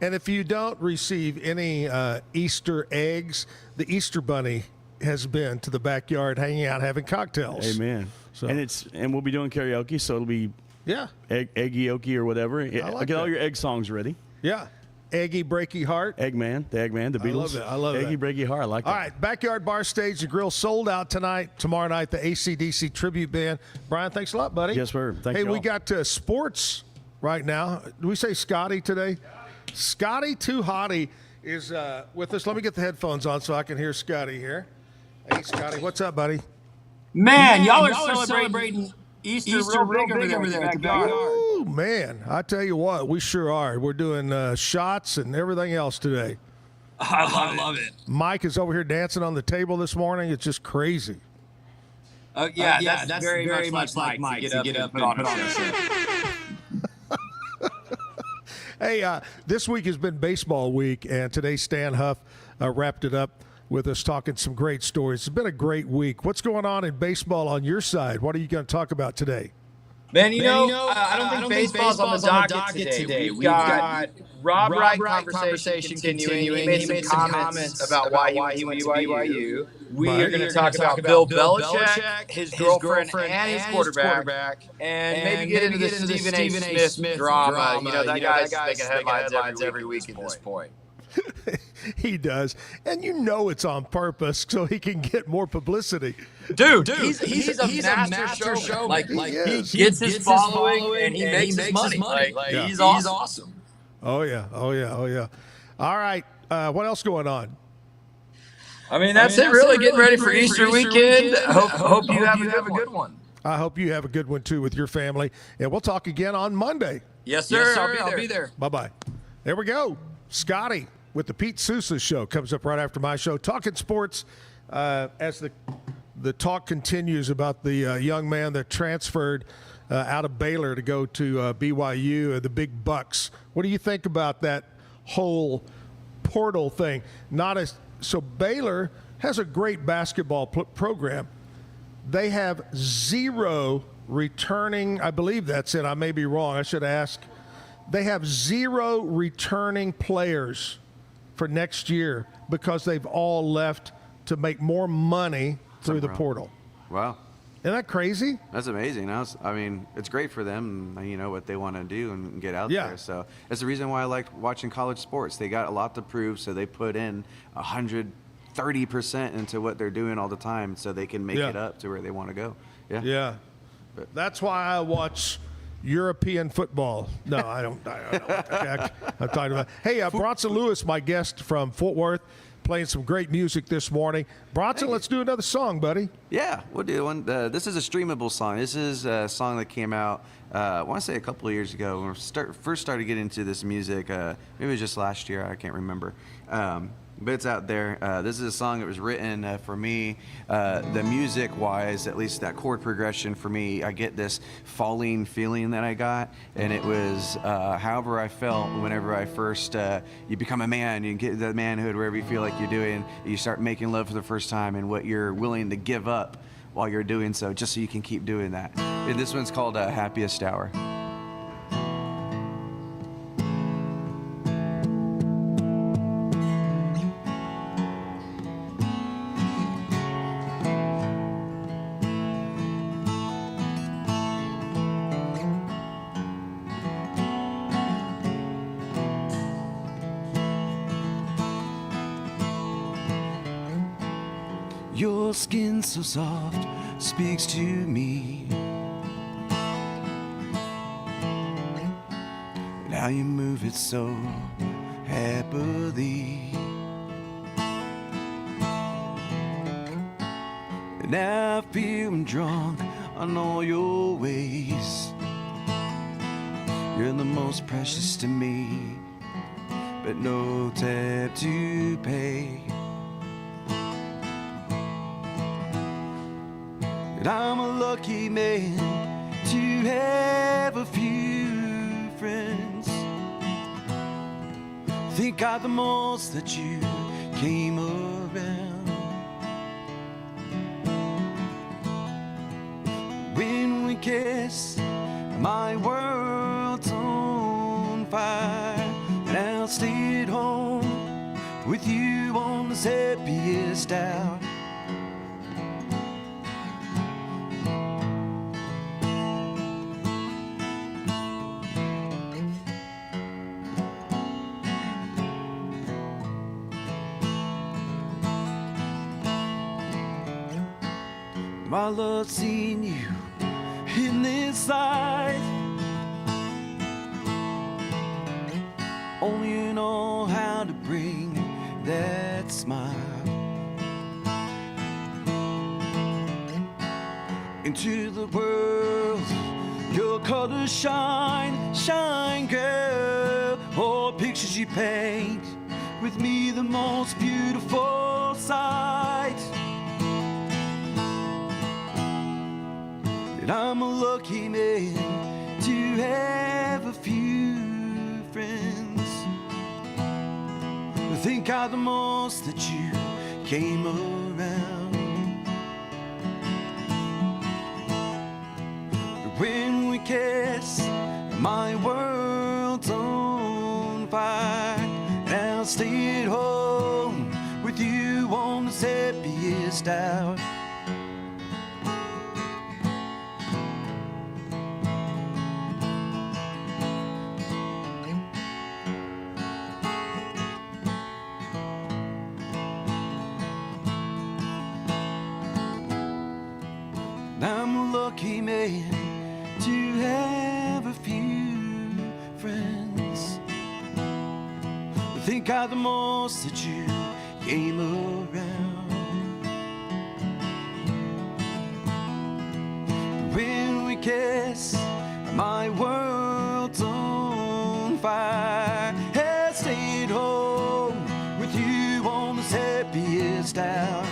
And if you don't receive any Easter eggs, the Easter Bunny has been to the backyard hanging out having cocktails. Amen. So. And we'll be doing karaoke, so it'll be eggy or whatever. I get all your egg songs ready. Yeah. Eggy Breaky Heart. Eggman, the Beatles. I love it. Eggy Breaky Heart. I like that. All right, Backyard Bar Stage, the grill sold out tonight. Tomorrow night, the AC/DC tribute band. Brian, thanks a lot, buddy. Yes, sir. Thank you. Hey, we got sports right now. Do we say Scotty today? Scotty Too Hottie is with us. Let me get the headphones on so I can hear Scotty here. Hey, Scotty, what's up, buddy? Man, y'all are celebrating Easter real big over there at the backyard. Oh, man. I tell you what, we sure are. We're doing shots and everything else today. I love it. Mike is over here dancing on the table this morning. It's just crazy. That's very much like Mike to get up and put on a show. Hey, this week has been baseball week, and today Stan Hough wrapped it up with us talking some great stories. It's been a great week. What's going on in baseball on your side? What are you going to talk about today? Man, I don't think baseball's on the docket today. We've got Rob Wright conversation continuing. He made some comments about why he went to BYU. We are going to talk about Bill Belichick, his girlfriend, and his quarterback, and maybe get into the Stephen A. Smith drama. That guy's making headlines every week at this point. He does, and it's on purpose so he can get more publicity. Dude, he's a master show. Like he gets his following and he makes his money. He's awesome. Oh yeah. All right, what else going on? I mean, that's it. Really getting ready for Easter weekend. Hope you have a good one. I hope you have a good one too with your family, and we'll talk again on Monday. Yes, sir. I'll be there. Bye. There we go. Scotty with the Pete Sousa Show comes up right after my show. Talking sports as the talk continues about the young man that transferred out of Baylor to go to BYU, the big bucks. What do you think about that whole portal thing? So Baylor has a great basketball program. They have 0 returning. I believe that's it. I may be wrong. I should ask. They have 0 returning players for next year because they've all left to make more money through the portal. Wow. Isn't that crazy? That's amazing. I mean, it's great for them, what they want to do and get out there. So that's the reason why I like watching college sports. They got a lot to prove, so they put in 130% into what they're doing all the time so they can make it up to where they want to go. Yeah. But that's why I watch European football. No, I don't. I'm talking about. Hey, Bronson Lewis, my guest from Fort Worth, playing some great music this morning. Bronson, let's do another song, buddy. Yeah, we'll do one. This is a streamable song. This is a song that came out, I want to say a couple of years ago when we first started getting into this music. Maybe it was just last year. I can't remember. But it's out there. This is a song that was written for me. The music-wise, at least that chord progression for me, I get this falling feeling that I got, and it was however I felt whenever I first, you become a man, you get that manhood wherever you feel like you're doing, you start making love for the first time, and what you're willing to give up while you're doing so, just so you can keep doing that. And this one's called Happiest Hour. Your skin so soft speaks to me, and how you move it so happily. And I feel I'm drunk on all your ways. You're the most precious to me, but no tab to pay. And I'm a lucky man to have a few. Thank God the most that you came around. When we kiss, my world's on fire, and I'll stay at home with you on this happiest hour. My love seen you in this light. Only you know how to bring that smile into the world. Your colors shine, shine, girl. Oh, pictures you paint with me, the most beautiful sight. And I'm a lucky man to have a few friends. Thank God the most that you came around. When we kiss, my world's on fire, and I'll stay at home with you on this happiest hour. I'm a lucky man to have a few friends. Thank God the most that you came around. When we kiss, my world's on fire. I stayed home with you on this happiest hour.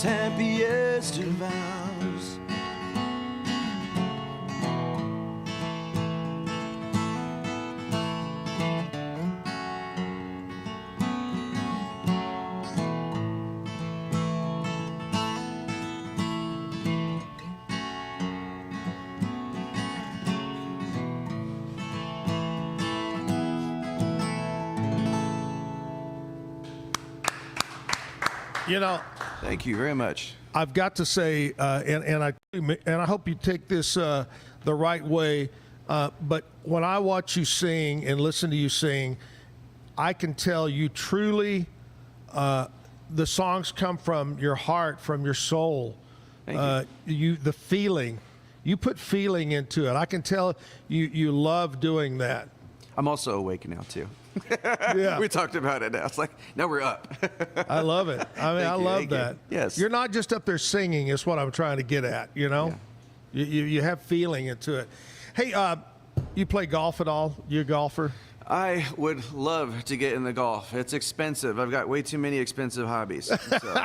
Happiest of ours. You know, thank you very much. I've got to say, and I hope you take this the right way. But when I watch you sing and listen to you sing, I can tell you truly, the songs come from your heart, from your soul. Thank you. The feeling, you put feeling into it. I can tell you love doing that. I'm also awake now too. Yeah. We talked about it now. It's like, now we're up. I love it. I mean, I love that. Yes. You're not just up there singing, is what I'm trying to get at, you know? Yeah. You have feeling into it. Hey, you play golf at all? You a golfer? I would love to get in the golf. It's expensive. I've got way too many expensive hobbies. So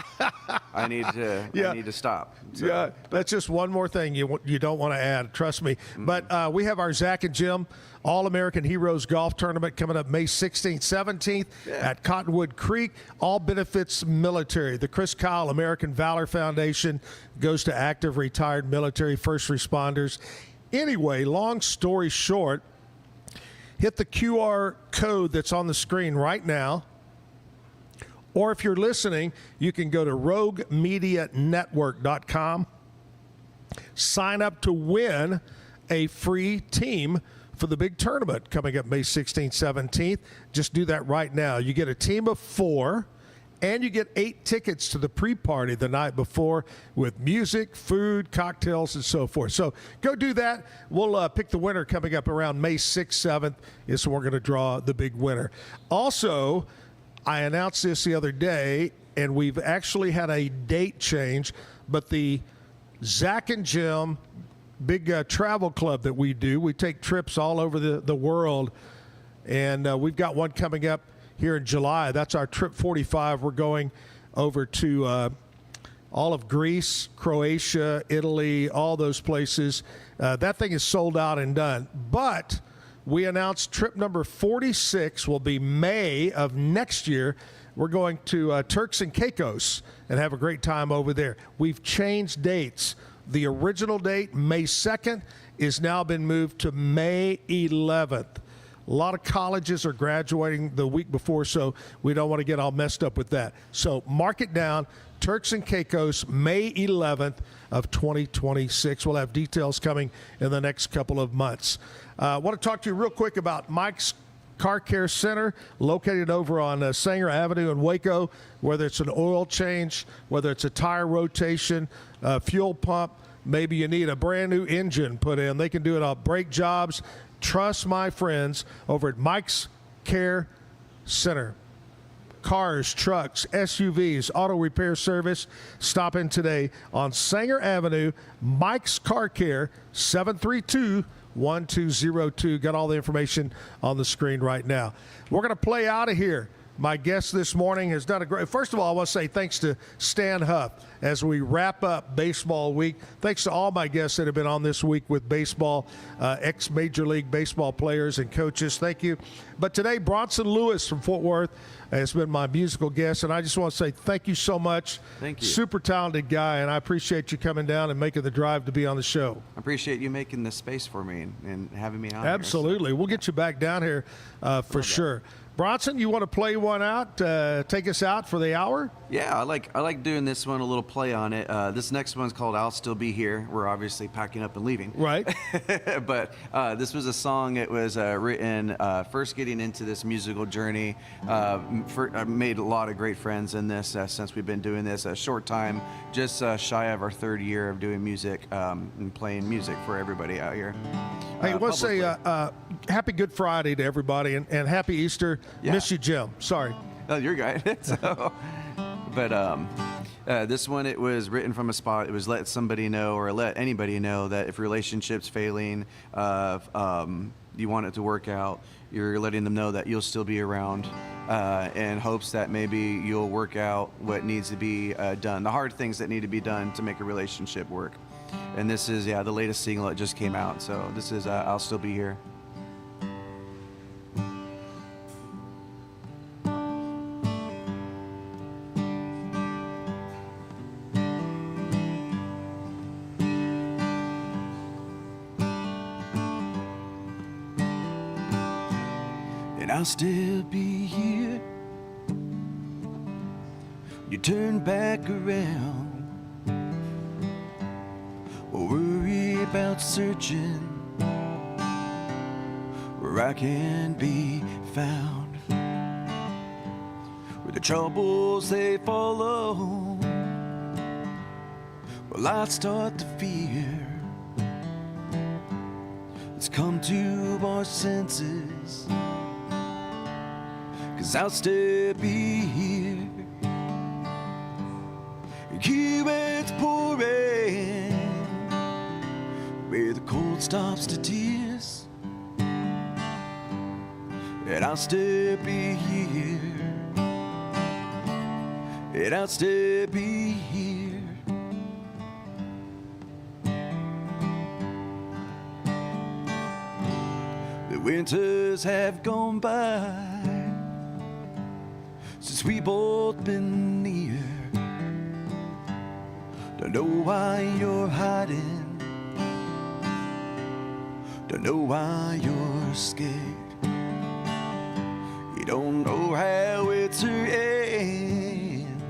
I need to stop. So. Yeah, that's just one more thing you don't want to add. Trust me. Mm-hmm. But we have our Zack and Jim All-American Heroes Golf Tournament coming up May 16th, 17th at Cottonwood Creek. All benefits military. The Chris Kyle American Valor Foundation goes to active retired military first responders. Anyway, long story short, hit the QR code that's on the screen right now. Or if you're listening, you can go to roguemedianetwork.com. Sign up to win a free team for the big tournament coming up May 16th, 17th. Just do that right now. You get a team of 4, and you get 8 tickets to the pre-party the night before with music, food, cocktails, and so forth. So go do that. We'll pick the winner coming up around May 6th, 7th is when we're going to draw the big winner. Also, I announced this the other day, and we've actually had a date change, but the Zack and Jim big travel club that we do, we take trips all over the world, and we've got one coming up here in July. That's our trip 45. We're going over to all of Greece, Croatia, Italy, all those places. That thing is sold out and done. But we announced trip number 46 will be May of next year. We're going to Turks and Caicos and have a great time over there. We've changed dates. The original date, May 2nd, is now been moved to May 11th. A lot of colleges are graduating the week before, so we don't want to get all messed up with that. So mark it down, Turks and Caicos, May 11th of 2026. We'll have details coming in the next couple of months. I want to talk to you real quick about Mike's Car Care Center, located over on Sanger Avenue in Waco. Whether it's an oil change, whether it's a tire rotation, fuel pump, maybe you need a brand new engine put in, they can do it on brake jobs. Trust my friends over at Mike's Care Center. Cars, trucks, SUVs, auto repair service. Stop in today on Sanger Avenue. Mike's Car Care, 732-1202. Got all the information on the screen right now. We're going to play out of here. My guest this morning has done a great. First of all, I want to say thanks to Stan Hough as we wrap up baseball week. Thanks to all my guests that have been on this week with baseball, ex-Major League Baseball players and coaches. Thank you. But today, Bronson Lewis from Fort Worth has been my musical guest, and I just want to say thank you so much. Thank you. Super talented guy, and I appreciate you coming down and making the drive to be on the show. I appreciate you making this space for me and having me on. Absolutely. Here, so. We'll get you back down here for sure. Bronson, you want to play one out, take us out for the hour? Yeah, I like doing this one, a little play on it. This next one's called I'll Still Be Here. We're obviously packing up and leaving. Right. But this was a song that was written first getting into this musical journey. I've made a lot of great friends in this since we've been doing this a short time, just shy of our third year of doing music and playing music for everybody out here. Hey, I want to say happy Good Friday to everybody and happy Easter. Yeah. Miss you, Jim. Sorry. Oh, you're good. But this one, it was written from a spot. It was let somebody know or let anybody know that if relationship's failing, you want it to work out, you're letting them know that you'll still be around in hopes that maybe you'll work out what needs to be done, the hard things that need to be done to make a relationship work. And this is, the latest single that just came out. So this is I'll Still Be Here. And I'll still be here. You turn back around. Or worry about searching where I can be found. Where the troubles they follow. Well, I start to fear. Let's come to our senses. 'Cause I'll still be here. Here it's pouring, where the cold stops to tears. And I'll still be here. And I'll still be here. The winters have gone by since we both been near. Don't know why you're hiding. Don't know why you're scared. You don't know how it's to end.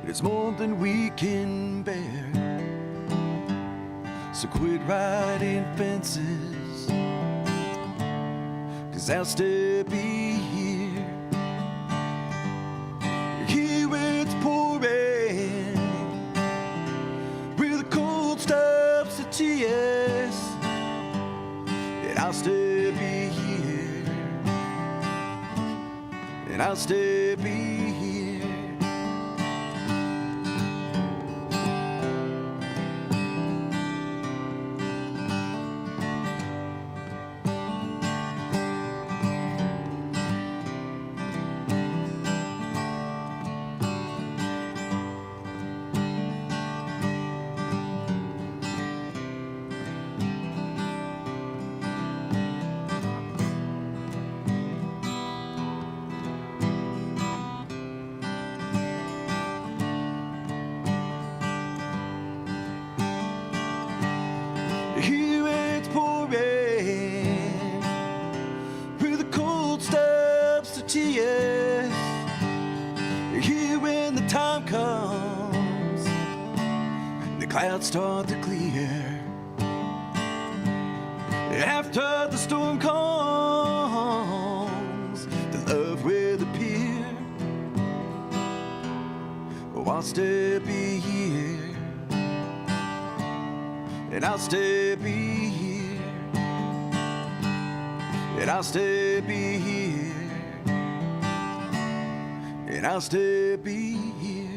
It's more than we can bear. So quit riding fences, 'cause I'll still be here. Here it's pouring, where the cold stops the tears. And I'll still be here. And I'll still be here. clouds start to clear. After the storm comes, the love will appear. Oh, I'll still be here, and I'll still be here, and I'll still be here, and I'll still be here.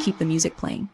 Keep the music playing.